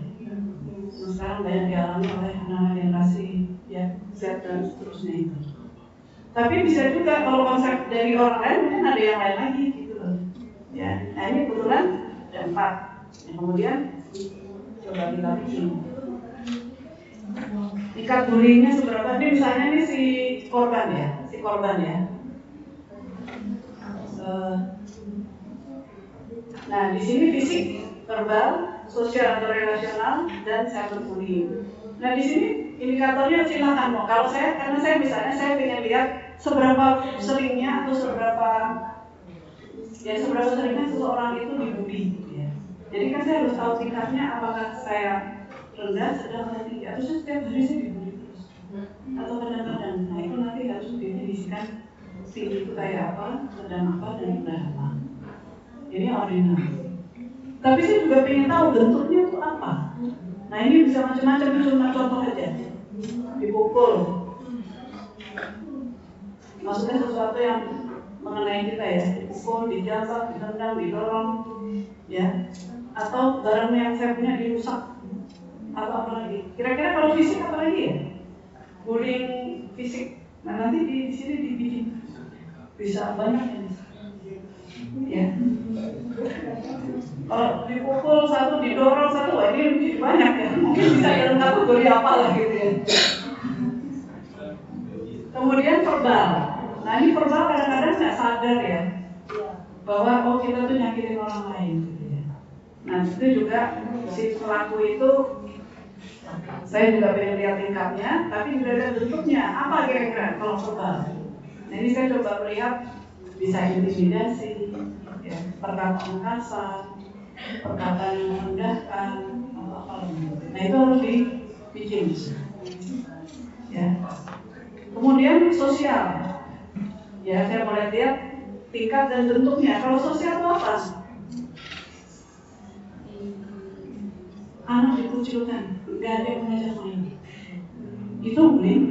Sekarang banyak dialami oleh anak-anak generasi ya Z dan seterusnya itu. Tapi bisa juga kalau konsep dari orang lain mungkin ada yang lain lagi gitu loh. Ya Ya, nah ini kebetulan ada 4. Yang kemudian coba kita bikin tingkat bullyingnya seberapa. Ini misalnya ini si korban ya. Nah di sini fisik, verbal, sosial atau relasional, dan cyberbullying. Nah di sini indikatornya silakan mau. Kalau karena saya misalnya saya ingin lihat seberapa seringnya atau seberapa seringnya seseorang itu dibully gitu ya. Jadi kan saya harus tahu tingkatnya, apakah saya rendah, sedang, atau tinggi, atau setiap hari saya dibully terus, atau kadang-kadang. Nah itu nanti harus didefinisikan tinggi itu kayak apa, sedang apa, dan rendah apa. Ini ordinal. Tapi saya juga ingin tahu bentuknya itu apa. Nah ini bisa macam-macam, cuma contoh aja. Dipukul, maksudnya sesuatu yang mengenai kita ya, dipukul, dijambak, ditendang, didorong, ya, atau barang yang saya punya dirusak, atau apa lagi. Kira-kira kalau fisik apa lagi ya? Bullying fisik. Nah nanti di sini dibikin bisa banyak ya. Kalau dipukul satu, didorong satu, wah ini banyak ya. Mungkin bisa dalam kategori apa lah gitu ya. Kemudian verbal. Nah ini verbal kadang-kadang nggak sadar ya bahwa kita tuh nyakitin orang lain gitu ya. Nah itu juga si pelaku itu saya juga pengen lihat tingkatnya, tapi juga lihat bentuknya apa kira-kira kalau verbal. Nah ini saya coba melihat bisa intimidasi, ya, perkataan kasar, perkataan yang merendahkan, atau apa lagi. Nah itu harus dibikin, ya. Kemudian sosial, ya saya mulai lihat tingkat dan bentuknya. Kalau sosial itu apa? Anak dikucilkan, nggak ada yang mengajak main. Itu bullying.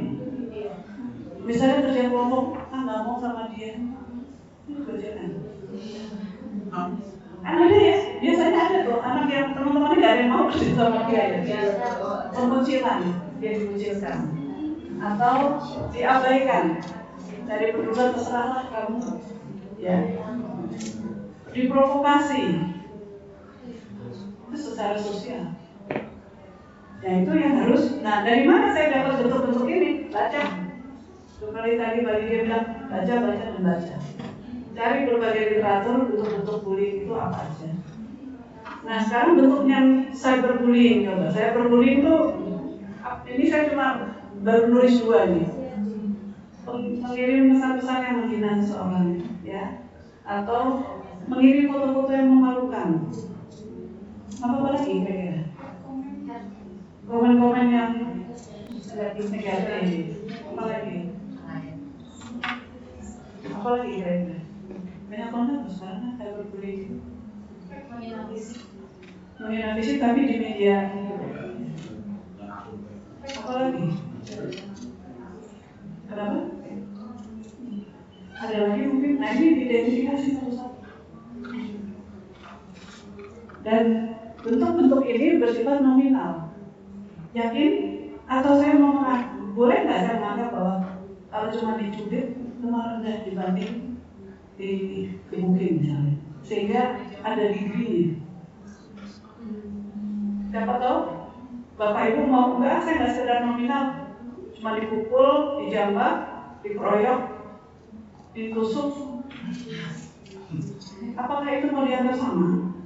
Misalnya kerja kelompok, nggak mau sama dia, itu kerjaan. Ada ya, biasanya ada tuh anak yang teman-temannya nggak ada yang mau kerja sama dia ya. Pengucilan, dia dikucilkan. Atau diabaikan, dari berdua terserahlah kamu, ya. Diprovokasi, itu secara sosial. Ya itu yang harus. Nah dari mana saya dapat bentuk-bentuk ini? Baca. Seperti tadi Mbak Lydia bilang, baca dan baca. Cari berbagai literatur bentuk-bentuk bullying itu apa aja. Nah sekarang bentuknya cyberbullying, coba. Cyberbullying itu, ini saya cuma baru nulis 2 nih. Mengirim pesan-pesan yang menghina seseorang, ya, atau mengirim foto-foto yang memalukan. Apa lagi kira-kira? Komen-komen yang negatif. Apa lagi kira-kira? Banyak banget sekarang cyberbullying. Menghina fisik tapi di media. Apa lagi? Kenapa? Ada lagi mungkin. Nah ini diidentifikasi satu-satu. Dan bentuk-bentuk ini bersifat nominal. Yakin? Atau saya mau mengaku, boleh nggak saya menganggap bahwa kalau cuma dicubit itu malah rendah dibanding digebukin misalnya, sehingga ada degree. Siapa tahu Bapak Ibu mau enggak, saya nggak sekedar nominal, cuma dipukul, dijambak, dikeroyok, ditusuk. Apakah itu mau dianggap sama?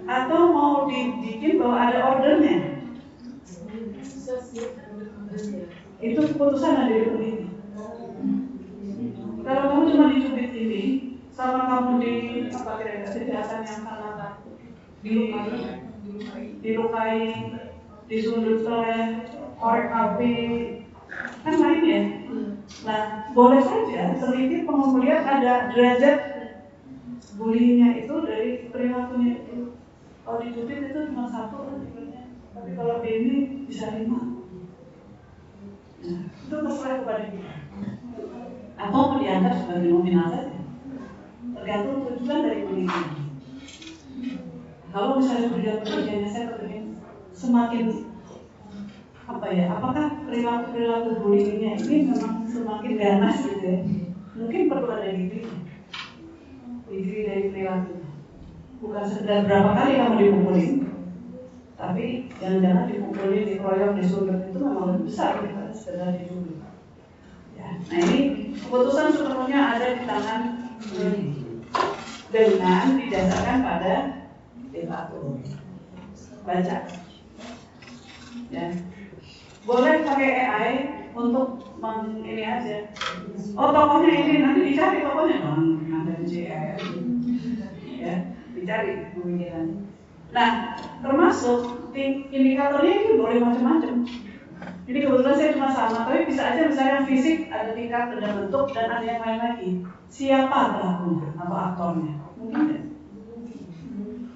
Atau mau dibikin bahwa ada ordernya? Itu keputusan ada di peneliti. Kalau kamu cuma dicubit ini, sama kamu di apa kira-kira kejahatan yang sangat dilukai, disundut oleh korek api, kan lain ya. Nah, boleh saja peneliti melihat ada derajat bullyingnya itu dari perilakunya itu. Kalau dicubit itu cuma 1 kan, tapi kalau ini bisa 5. Nah, itu terserah kepada kita. Atau mau dianggap sebagai nominal saja, tergantung tujuan dari penelitian. Kalau misalnya penelitiannya saya ingin semakin apakah perilaku bullyingnya ini memang semakin ganas gitu ya? Mungkin perlu ada degree dari perilaku. bukan sekedar berapa kali kamu dipukulin, tapi jangan-jangan dipukulin, dikeroyok, disulut itu memang lebih besar daripada sekedar dicubit. Ya, nah ini keputusan sepenuhnya ada di tangan dengan didasarkan pada literatur. Baca. Ya. Boleh pakai AI untuk ini aja. Oh, tokohnya ini, nanti dicari tokohnya dong. Nanti AI aja. Ya, dicari pemikirannya. Nah, termasuk indikatornya ini boleh macam-macam. Ini kebetulan saya cuma sama, tapi bisa aja misalnya fisik ada tingkat, ada bentuk, dan ada yang lain lagi. Siapa pelakunya atau aktornya? Mungkin tidak.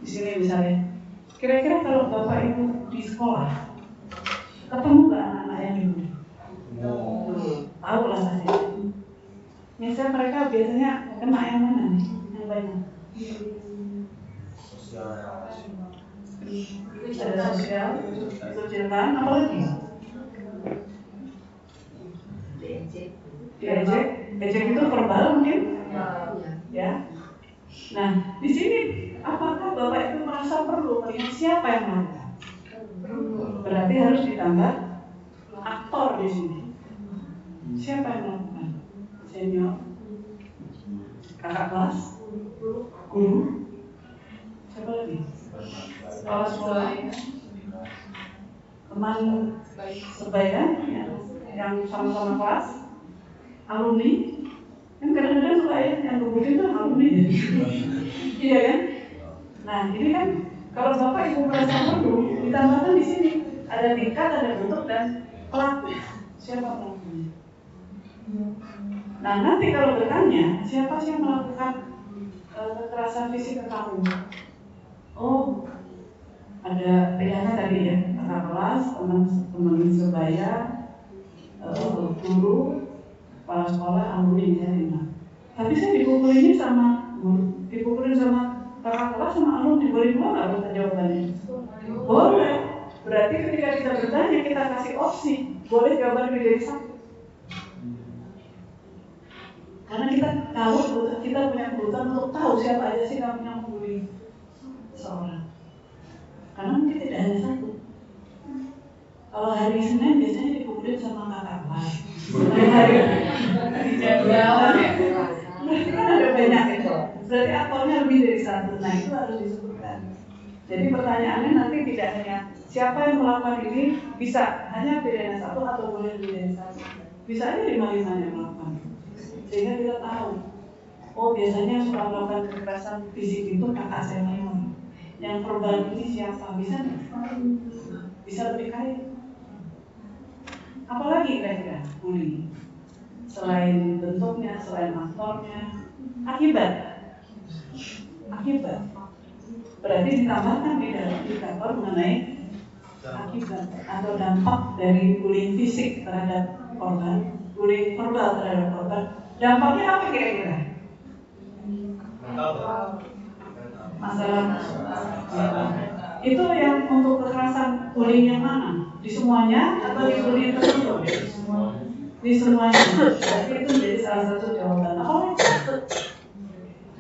Di sini misalnya, kira-kira kalau Bapak Ibu di sekolah ketemu nggak anak-anak yang dibully? Tahu lah pasti. Misalnya mereka biasanya kena yang mana nih? Yang banyak? Ada sosial, dikucilkan, apa lagi? Diejek itu verbal mungkin? Ya. Nah, di sini apakah Bapak itu merasa perlu melihat siapa yang melakukan? Berarti harus ditambah aktor di sini. Siapa yang melakukan? Senior, kakak kelas, guru, siapa lagi? Kepala sekolah, teman sebaya yang sama-sama kelas, alumni. Kan kadang-kadang suka ya yang gebukin tuh alumni. Iya kan? Nah, ini kan kalau Bapak Ibu merasa perlu ditambahkan di sini ada tingkat, ada bentuk dan pelaku. Siapa pelakunya? Nah, nanti kalau bertanya siapa sih yang melakukan kekerasan fisik ke kamu? Oh, ada pilihannya tadi ya, kakak kelas, teman sebaya, guru, kepala sekolah, alumni misalnya. Tapi saya dipukulin sama guru, dipukulin sama kakak kelas sama alumni, boleh dua nggak minta jawabannya? Boleh. Berarti ketika kita bertanya kita kasih opsi, boleh jawaban lebih dari satu. Karena kita tahu, kita punya kebutuhan untuk tahu siapa aja sih kamu yang membuli seorang. Karena mungkin tidak hanya satu. Kalau hari Senin biasanya dipukulin sama kakak kelas. Hari jadwal ya. Berarti kan ada banyak itu. Berarti aktornya lebih dari satu. Nah itu harus disebutkan. Jadi pertanyaannya nanti tidak hanya siapa yang melakukan ini, bisa hanya pidana satu atau boleh lebih dari satu. Bisa aja 5-5 yang melakukan. Sehingga kita tahu, oh biasanya yang suka melakukan kekerasan fisik itu kakak senior. Yang verbal ini siapa? Bisa nggak? Bisa lebih kaya. Apalagi kira-kira bullying? Selain bentuknya, selain aktornya, akibat. Berarti ditambahkan di dalam indikator mengenai akibat atau dampak dari bullying fisik terhadap korban, bullying verbal terhadap korban. Dampaknya apa kira-kira? Masalah itu yang untuk kekerasan bullying yang mana? Di semuanya atau di bullying tertentu? Di semuanya. Berarti itu menjadi salah satu jawaban. Apa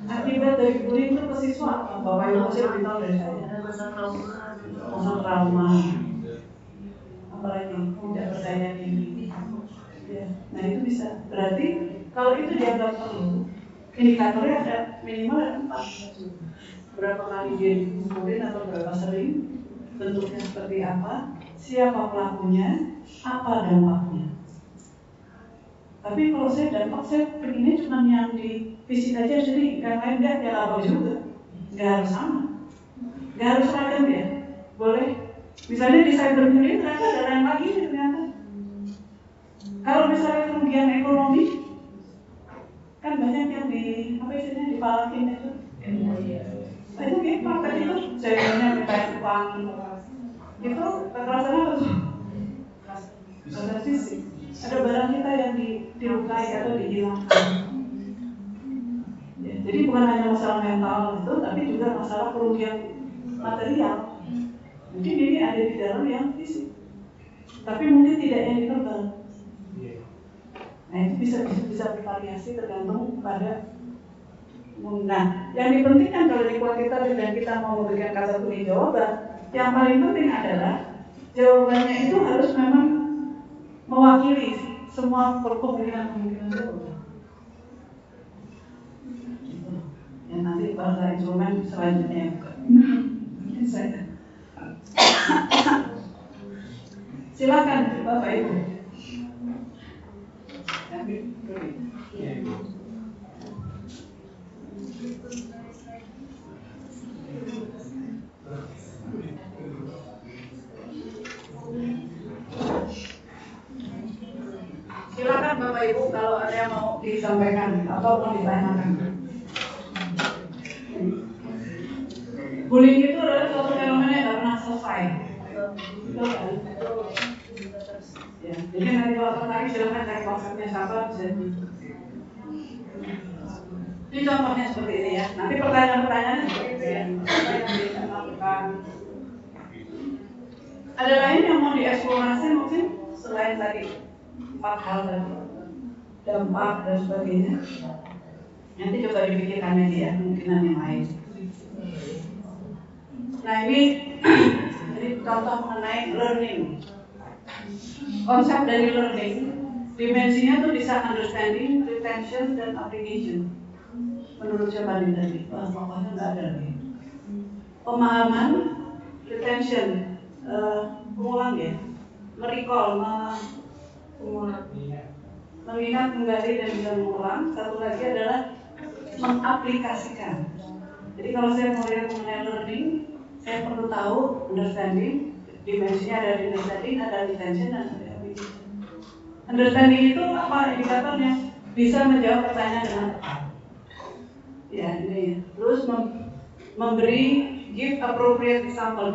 akibat dari bullying itu ke siswa? Bapak Ibu masih lebih tahu dari saya. Masa trauma. Apalagi tidak percaya diri. Ya. Nah itu bisa. Berarti kalau itu dianggap perlu, indikatornya ada minimal ada 4. Berapa kali dia dipukulin atau berapa sering, bentuknya seperti apa, siapa pelakunya, apa dampaknya. Tapi kalau saya dampak, saya pengennya cuma yang di fisik aja, jadi yang lain nggak apa juga, nggak harus sama, nggak harus seragam ya, boleh. Misalnya di cyberbullying ternyata ada yang lagi ternyata. Kalau misalnya kerugian ekonomi, kan banyak yang di apa istilahnya dipalakin itu. Itu gimana tadi itu saya minta uang itu kekerasan apa tuh? Kekerasan fisik. Ada barang kita yang dilukai atau dihilangkan. Ya, jadi bukan hanya masalah mental itu, tapi juga masalah kerugian material. Mungkin ini ada di dalam yang fisik, tapi mungkin tidak yang di verbal. Nah itu bisa bervariasi tergantung pada. Nah, yang dipentingkan kalau di kuantitatif dan kita mau memberikan kata kunci jawaban, yang paling penting adalah jawabannya itu harus memang mewakili semua kemungkinan jawaban. Ya nanti bahasa instrumen selanjutnya bukan. Saya. Silakan Bapak Ibu. Silakan Bapak Ibu kalau ada yang mau disampaikan atau mau ditanyakan. Bullying itu adalah suatu fenomena yang tidak pernah selesai. Betul kan? Ya, jadi nanti kalau tertarik silakan cari konsepnya siapa bisa. Ini contohnya seperti ini ya. Nanti pertanyaan-pertanyaan seperti itu ya. Apa yang bisa melakukan? Ada lain yang mau dieksplorasi mungkin selain tadi 4 hal tadi, dampak dan sebagainya. Nanti coba dipikirkan aja ya kemungkinan yang lain. Nah ini contoh mengenai learning. Konsep dari learning, dimensinya tuh bisa understanding, retention, dan application. Menurut siapa tadi? Wah, pokoknya nggak ada lagi. Pemahaman, retention, pengulang ya, merecall, mengingat, menggali, dan bisa mengulang. Satu lagi adalah mengaplikasikan. Jadi kalau saya mau lihat mengenai learning, saya perlu tahu understanding, dimensinya ada di understanding, ada retention, dan ada application. Understanding itu apa indikatornya? Bisa menjawab pertanyaan dengan tepat. Ya ini. Terus memberi give appropriate example.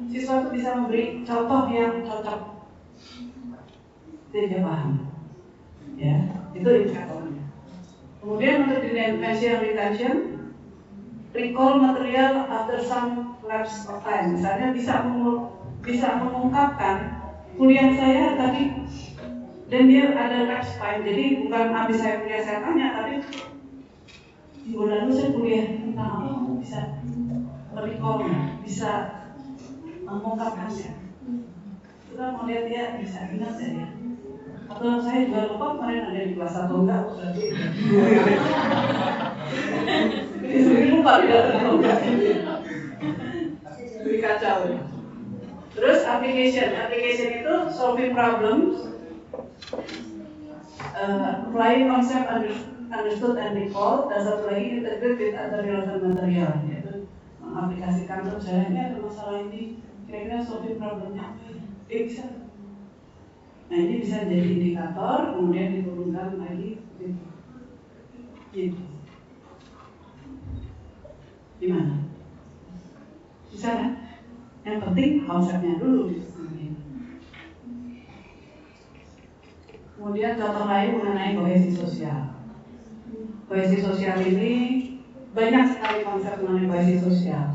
Siswa itu bisa memberi contoh yang cocok. Dia paham. Ya, itu indikatornya. Kemudian untuk dimensi yang retention, recall material after some lapse of time. Misalnya bisa mengungkapkan kuliah saya tadi dan dia ada lapse time. Jadi bukan habis saya kuliah saya tanya, tapi minggu lalu saya kuliah tentang apa, kamu bisa recall-nya, bisa mengungkapkannya. Kita mau lihat dia bisa ingat ya. Atau saya juga lupa kemarin ada di kelas atau enggak, berarti ini lupa tidak atau enggak. Jadi kacau. Terus application itu solving problems, applying concept understood and recall, dan satu lagi integrate with other relevant material, yaitu mengaplikasikan terus ini ada masalah ini, kira-kira solving problemnya apa ya? Dia bisa. Nah ini bisa jadi indikator, kemudian diturunkan lagi gitu. Gimana? Bisa kan? Yang penting konsepnya dulu. Kemudian contoh lain mengenai kohesi sosial. Kohesi sosial ini banyak sekali konsep mengenai kohesi sosial.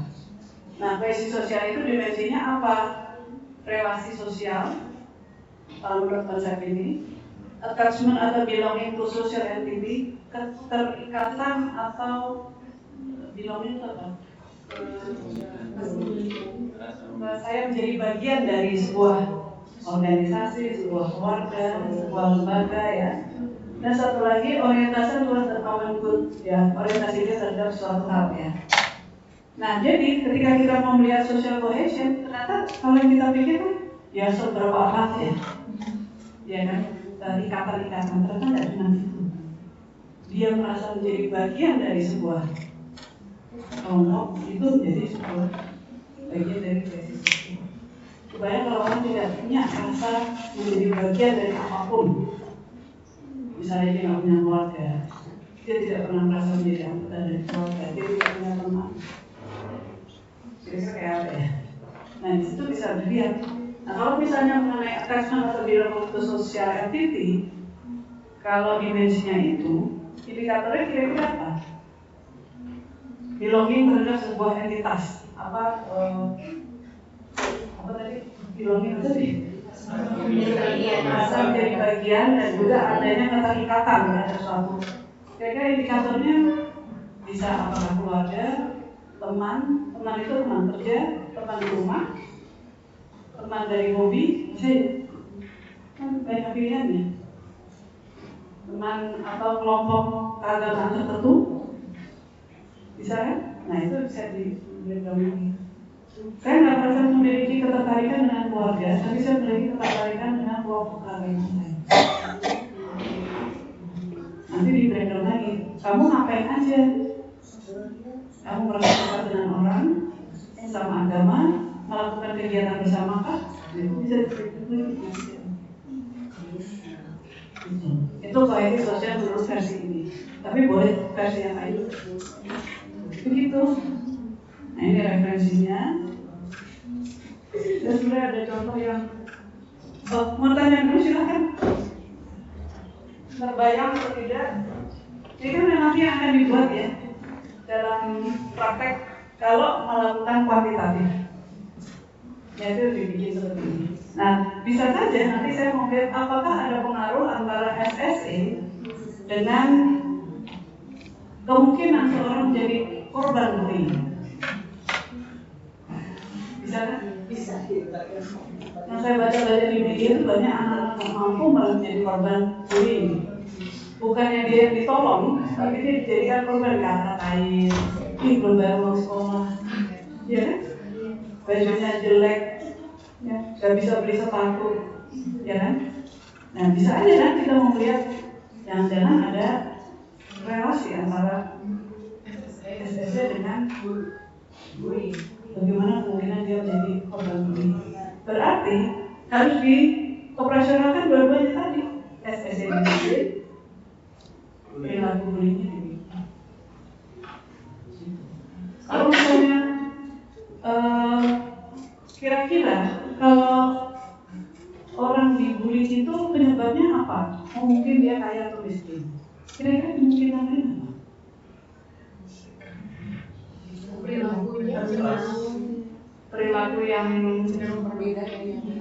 Nah kohesi sosial itu dimensinya apa? Relasi sosial. Menurut konsep ini, attachment atau belonging to social entity, keterikatan atau belonging itu apa? Saya menjadi bagian dari sebuah organisasi, sebuah keluarga, sebuah lembaga ya. Dan satu lagi orientasi towards the common good ya, orientasinya terhadap suatu hal ya. Nah jadi ketika kita mau melihat social cohesion, ternyata kalau yang kita pikirkan ya seberapa erat ya. Ya kan, ikatan-ikatan ternyata tidak cuma itu. Dia merasa menjadi bagian dari sebuah kelompok, itu menjadi sebuah bagian dari kohesi sosial. Supaya kalau orang tidak punya rasa menjadi bagian dari apapun, misalnya dia nggak punya keluarga, dia tidak pernah merasa menjadi anggota dari keluarga, dia tidak punya teman, kira-kira kayak apa ya? Nah di situ bisa dilihat. Nah kalau misalnya mengenai attachment atau belonging to social entity, kalau dimensinya itu, indikatornya kira-kira apa? Belonging terhadap sebuah entitas, apa tadi? Belonging tadi? Merasa menjadi bagian dan juga adanya keterikatan terhadap suatu. Kira-kira indikatornya di Bisa apakah keluarga, teman itu teman kerja, teman di rumah, teman dari hobi, bisa ya? Kan banyak pilihannya. Teman atau kelompok keagamaan tertentu, bisa kan? Nah itu bisa digabungkan. Saya nggak merasa memiliki ketertarikan dengan keluarga, tapi saya memiliki ketertarikan dengan kelompok keagamaan lain. Nanti di breakdown lagi, kamu ngapain aja? Kamu merasa dekat dengan orang, sama agama, melakukan kegiatan bersama kah? Itu bisa di-breakdown lagi. Itu koeksi sosial menurut versi ini, tapi boleh versi yang lain. Begitu. Nah ini referensinya. Dan sebenarnya ada contoh yang mau tanya dulu silahkan. Terbayang atau tidak? Ini kan nanti akan dibuat ya dalam praktek kalau melakukan kuantitatif. Yaitu dibikin seperti ini. Nah, bisa saja nanti saya mau lihat apakah ada pengaruh antara SSE dengan kemungkinan seorang menjadi korban bullying. Bisa kan? Bisa. Yang saya baca-baca di media itu banyak anak-anak yang mampu malah menjadi korban bullying. Bukannya dia ditolong, tapi dia dijadikan korban karena kain, belum bayar uang sekolah, ya kan? Bajunya jelek, ya, gak bisa beli sepatu, ya kan? Nah bisa aja kan kita mau lihat jangan-jangan ada relasi antara SSC dengan bullying. Bagaimana kemungkinan dia menjadi korban bullying? Berarti harus dioperasionalkan dua-duanya tadi, SSC dan perilaku bullyingnya ini. Kalau misalnya kira-kira kalau orang dibully itu penyebabnya apa? Mungkin dia kaya atau miskin. Kira-kira kemungkinannya apa? Perilaku yang berbeda.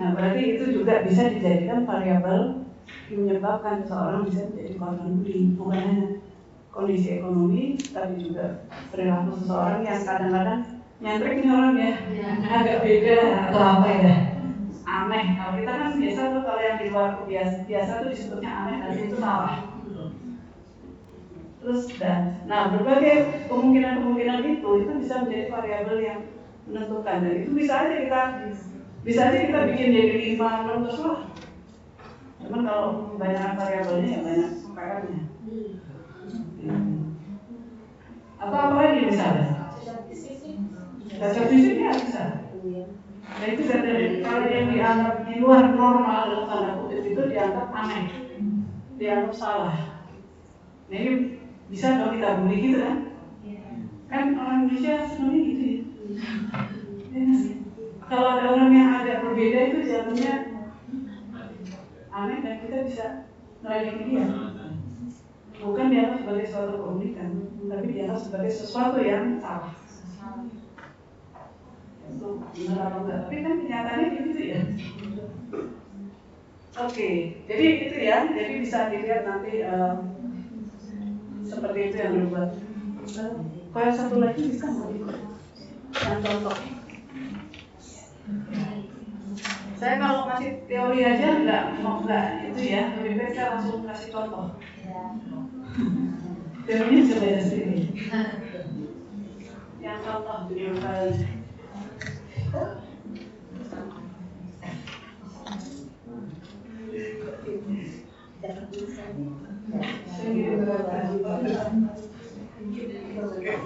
Nah berarti itu juga bisa dijadikan variabel menyebabkan seseorang bisa menjadi korban bullying. Bukan hanya kondisi ekonomi, tapi juga perilaku seseorang yang kadang-kadang nyantrik ini orang ya agak beda atau apa ya, aneh. Kalau kita kan biasa tuh kalau yang di luar biasa tuh disebutnya aneh dan itu salah. Terus nah berbagai kemungkinan itu bisa menjadi variabel yang menentukan, dan itu bisa aja kita bikin jadi 5, 6 terus lah. Cuman kalau banyak variabelnya ya banyak PR-nya. Apa lagi misalnya? Cacat fisik ya bisa. Nah itu kalau yang dianggap di luar normal dalam tanda kutip itu dianggap aneh, dianggap salah. Nah ini bisa dong kita bully gitu kan? Kan orang Indonesia sebenarnya gitu ya. Kalau ada orang yang agak berbeda itu jatuhnya aneh dan kita bisa melayani dia. Bukan dianggap sebagai suatu keunikan, tapi dianggap sebagai sesuatu yang salah. Itu benar atau enggak? Tapi kan kenyataannya gitu ya. Oke, jadi itu ya. Jadi bisa dilihat nanti seperti itu yang dibuat. Kalau satu lagi bisa nggak? Yang contoh. Saya kalau masih teori aja enggak itu ya. Lebih baik saya langsung kasih contoh. Teorinya bisa beda sendiri. Yang contoh yang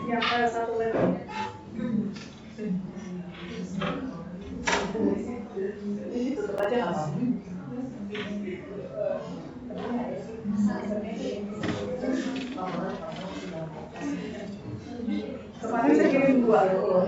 yang satu lagi. Ini tutup aja apa? Kemarin saya kirim 2 loh.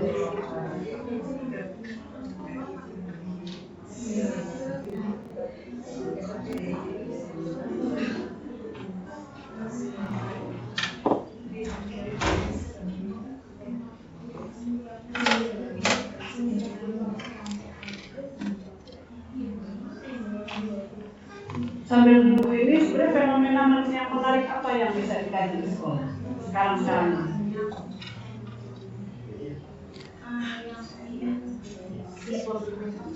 Sambil menunggu ini sebenarnya fenomena yang menarik apa yang bisa dikaji di sekolah sekarang?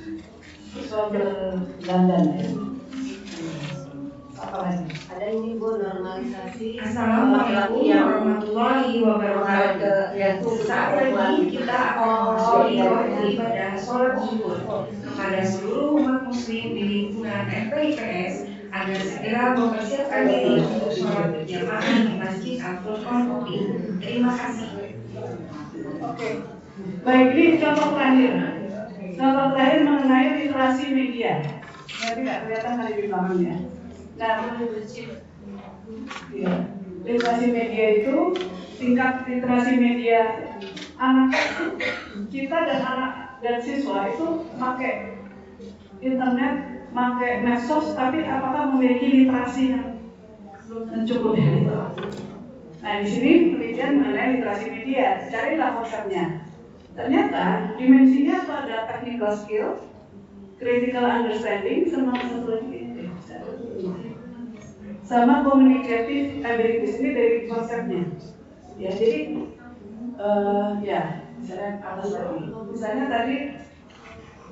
siswa berdandan ya. Apa lagi? Ada ini Bu, normalisasi. Assalamualaikum warahmatullahi wabarakatuh. Saat lagi kita akan ibadah sholat zuhur kepada seluruh umat muslim di lingkungan FPIPS agar segera mempersiapkan diri untuk sholat berjamaah di Masjid Al-Furqan Kopi. Terima kasih. Oke. Baik, ini contoh terakhir. Contoh terakhir mengenai literasi media. Ya, tidak kelihatan tadi di belakangnya. Nah, ya, literasi media itu tingkat literasi media anak kita dan anak dan siswa itu pakai internet, pakai medsos, tapi apakah memiliki literasi yang cukup ya? Nah, di sini penelitian mengenai literasi media, carilah konsepnya. Ternyata dimensinya itu ada technical skill, critical understanding, sama satu lagi sama communicative abilities. Ini dari konsepnya. Ya, jadi ya, misalnya atas tadi. Misalnya tadi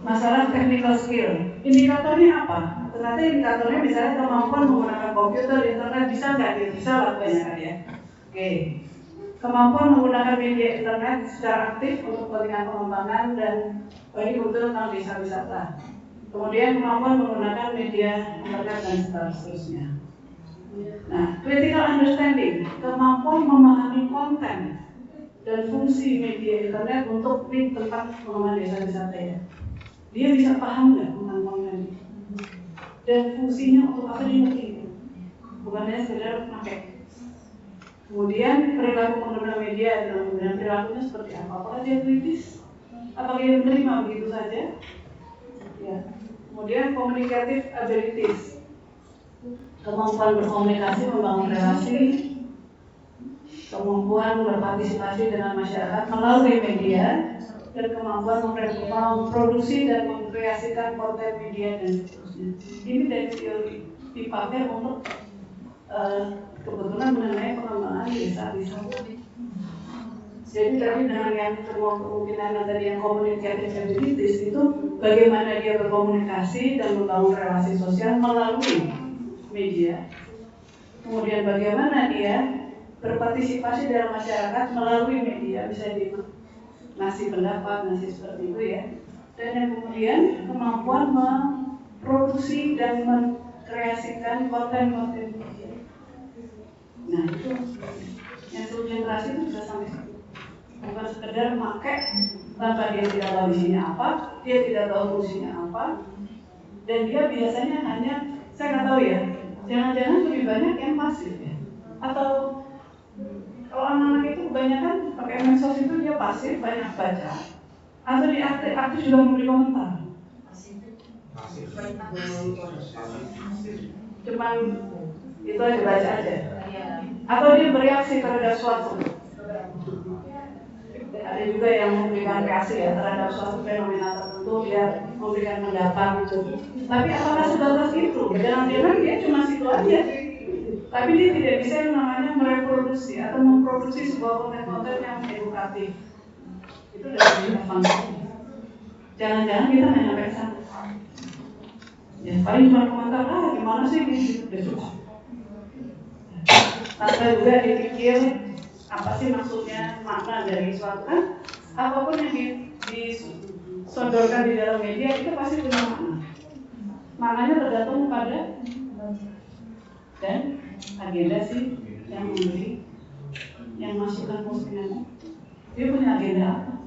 masalah technical skill. Indikatornya apa? Ternyata indikatornya misalnya kemampuan menggunakan komputer, internet, bisa nggak? Bisa lah banyak ya. Oke. Kemampuan menggunakan media internet secara aktif untuk kepentingan pengembangan dan ini kebetulan tentang desa wisata. Kemudian kemampuan menggunakan media internet dan seterusnya. Nah, critical understanding, kemampuan memahami konten dan fungsi media internet untuk di tempat pengembangan desa wisata ya. Dia bisa paham nggak tentang konten dan fungsinya untuk apa dia ngerti? Bukan hanya sekedar pakai. Kemudian perilaku pengguna media dalam penggunaan perilakunya seperti apa? Apakah dia kritis? Apakah dia menerima begitu saja? Ya. Kemudian communicative abilities, kemampuan berkomunikasi, membangun relasi, kemampuan berpartisipasi dengan masyarakat melalui media, dan kemampuan memproduksi dan mengkreasikan konten media dan seterusnya. Ini dari teori dipakai untuk kebetulan mengenai pengembangan desa wisata. Jadi tadi dengan yang kemungkinan tadi yang communicative abilities itu bagaimana dia berkomunikasi dan membangun relasi sosial melalui media. Kemudian bagaimana dia berpartisipasi dalam masyarakat melalui media, bisa ngasih pendapat, ngasih seperti itu ya. Dan yang kemudian kemampuan memproduksi dan mengkreasikan konten-konten media. Nah itu yang generasi itu bisa sampai situ. Bukan sekedar pakai tanpa dia tidak tahu isinya apa, dia tidak tahu fungsinya apa, dan dia biasanya hanya, saya nggak tahu ya, jangan-jangan lebih banyak yang pasif ya, atau kalau anak-anak itu kebanyakan pakai medsos itu dia pasif, banyak baca, atau dia aktif juga memberi komentar. Cuman itu aja baca aja, atau dia bereaksi terhadap suatu. Ada juga yang memberikan reaksi ya terhadap suatu fenomena tertentu, dia memberikan pendapat gitu. Tapi apakah sebatas itu? Jangan-jangan dia cuma situ aja. Tapi dia tidak bisa yang namanya mereproduksi atau memproduksi sebuah konten-konten yang edukatif. Itu dari evaluasi. Jangan-jangan kita hanya sampai sana. Ya paling cuma komentar, gimana sih gitu. Tanpa juga dipikir apa sih maksudnya, makna dari suatu kan, apapun yang disodorkan di dalam media itu pasti punya makna. Maknanya tergantung pada dan agenda sih yang memberi, yang masukkan postingannya. Dia punya agenda apa?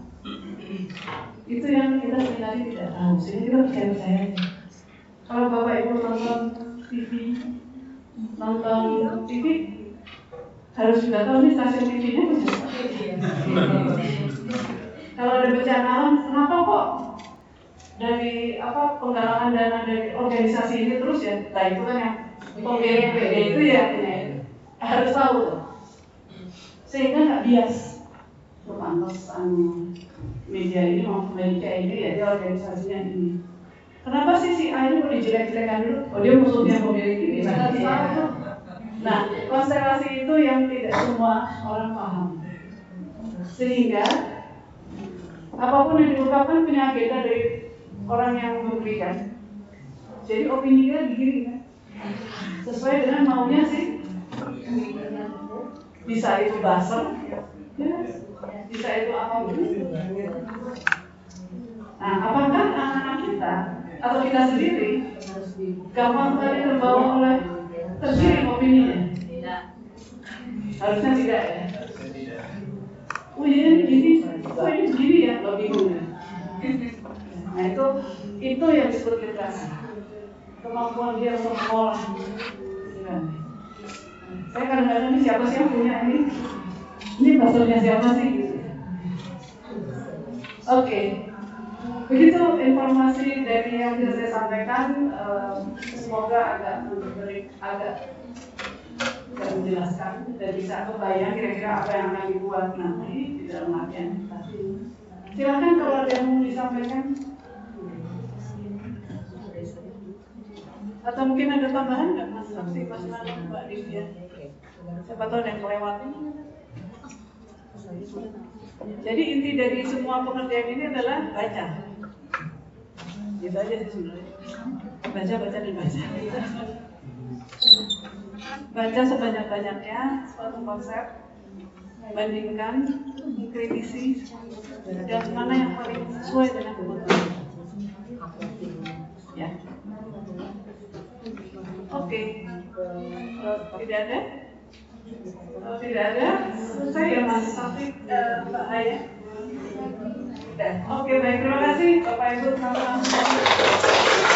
Itu yang kita sebenarnya tidak tahu. Sehingga kita percaya aja. Kalau Bapak Ibu nonton TV harus juga tahu nih stasiun TV-nya begitu. Kalau ada bencana alam, kenapa kok dari penggalangan dana dari organisasi ini terus ya? Nah itu kan yang pemilik itu ya harus tahu tuh. Sehingga nggak bias. Pantesan media ini mau media ini ya dia organisasinya ini. Kenapa sih si A ini mau dijelek-jelekan dulu? Oh dia musuhnya pemilik ini. Nah, konstelasi itu yang tidak semua orang paham. Sehingga apapun yang diungkapkan punya agenda dari orang yang memberikan. Jadi opini dia digiring kan, sesuai dengan maunya sih. Bisa itu buzzer, ya, bisa itu apapun. Nah, apakah anak-anak kita atau kita sendiri gampang sekali terbawa oleh tergiring opininya? Harusnya tidak ya. Oh iya ini begini ya, lo bingung ya. Nah itu yang disebut literasi, kemampuan dia untuk mengolah. Saya kadang-kadang ini siapa sih yang punya ini buzzernya siapa sih gitu. Oke. Begitu informasi dari yang bisa saya sampaikan, semoga agak menjelaskan dan bisa kebayang kira-kira apa yang akan dibuat nanti di dalam latihan. Silakan kalau ada yang mau disampaikan, atau mungkin ada tambahan nggak Mas Saksi, Mas Nano, Mbak Divya? Siapa tahu ada yang kelewatan. Jadi inti dari semua pengertian ini adalah baca. Gitu aja sih sebenarnya. Baca dan baca. Baca sebanyak-banyaknya suatu konsep, bandingkan, kritisi, dan mana yang paling sesuai dengan kebutuhan. Ya. Oke. Tidak ada? Kalau tidak ada, selesai ya Mas Taufik, Mbak Aya. Oke, baik, terima kasih Bapak Ibu, sama-sama.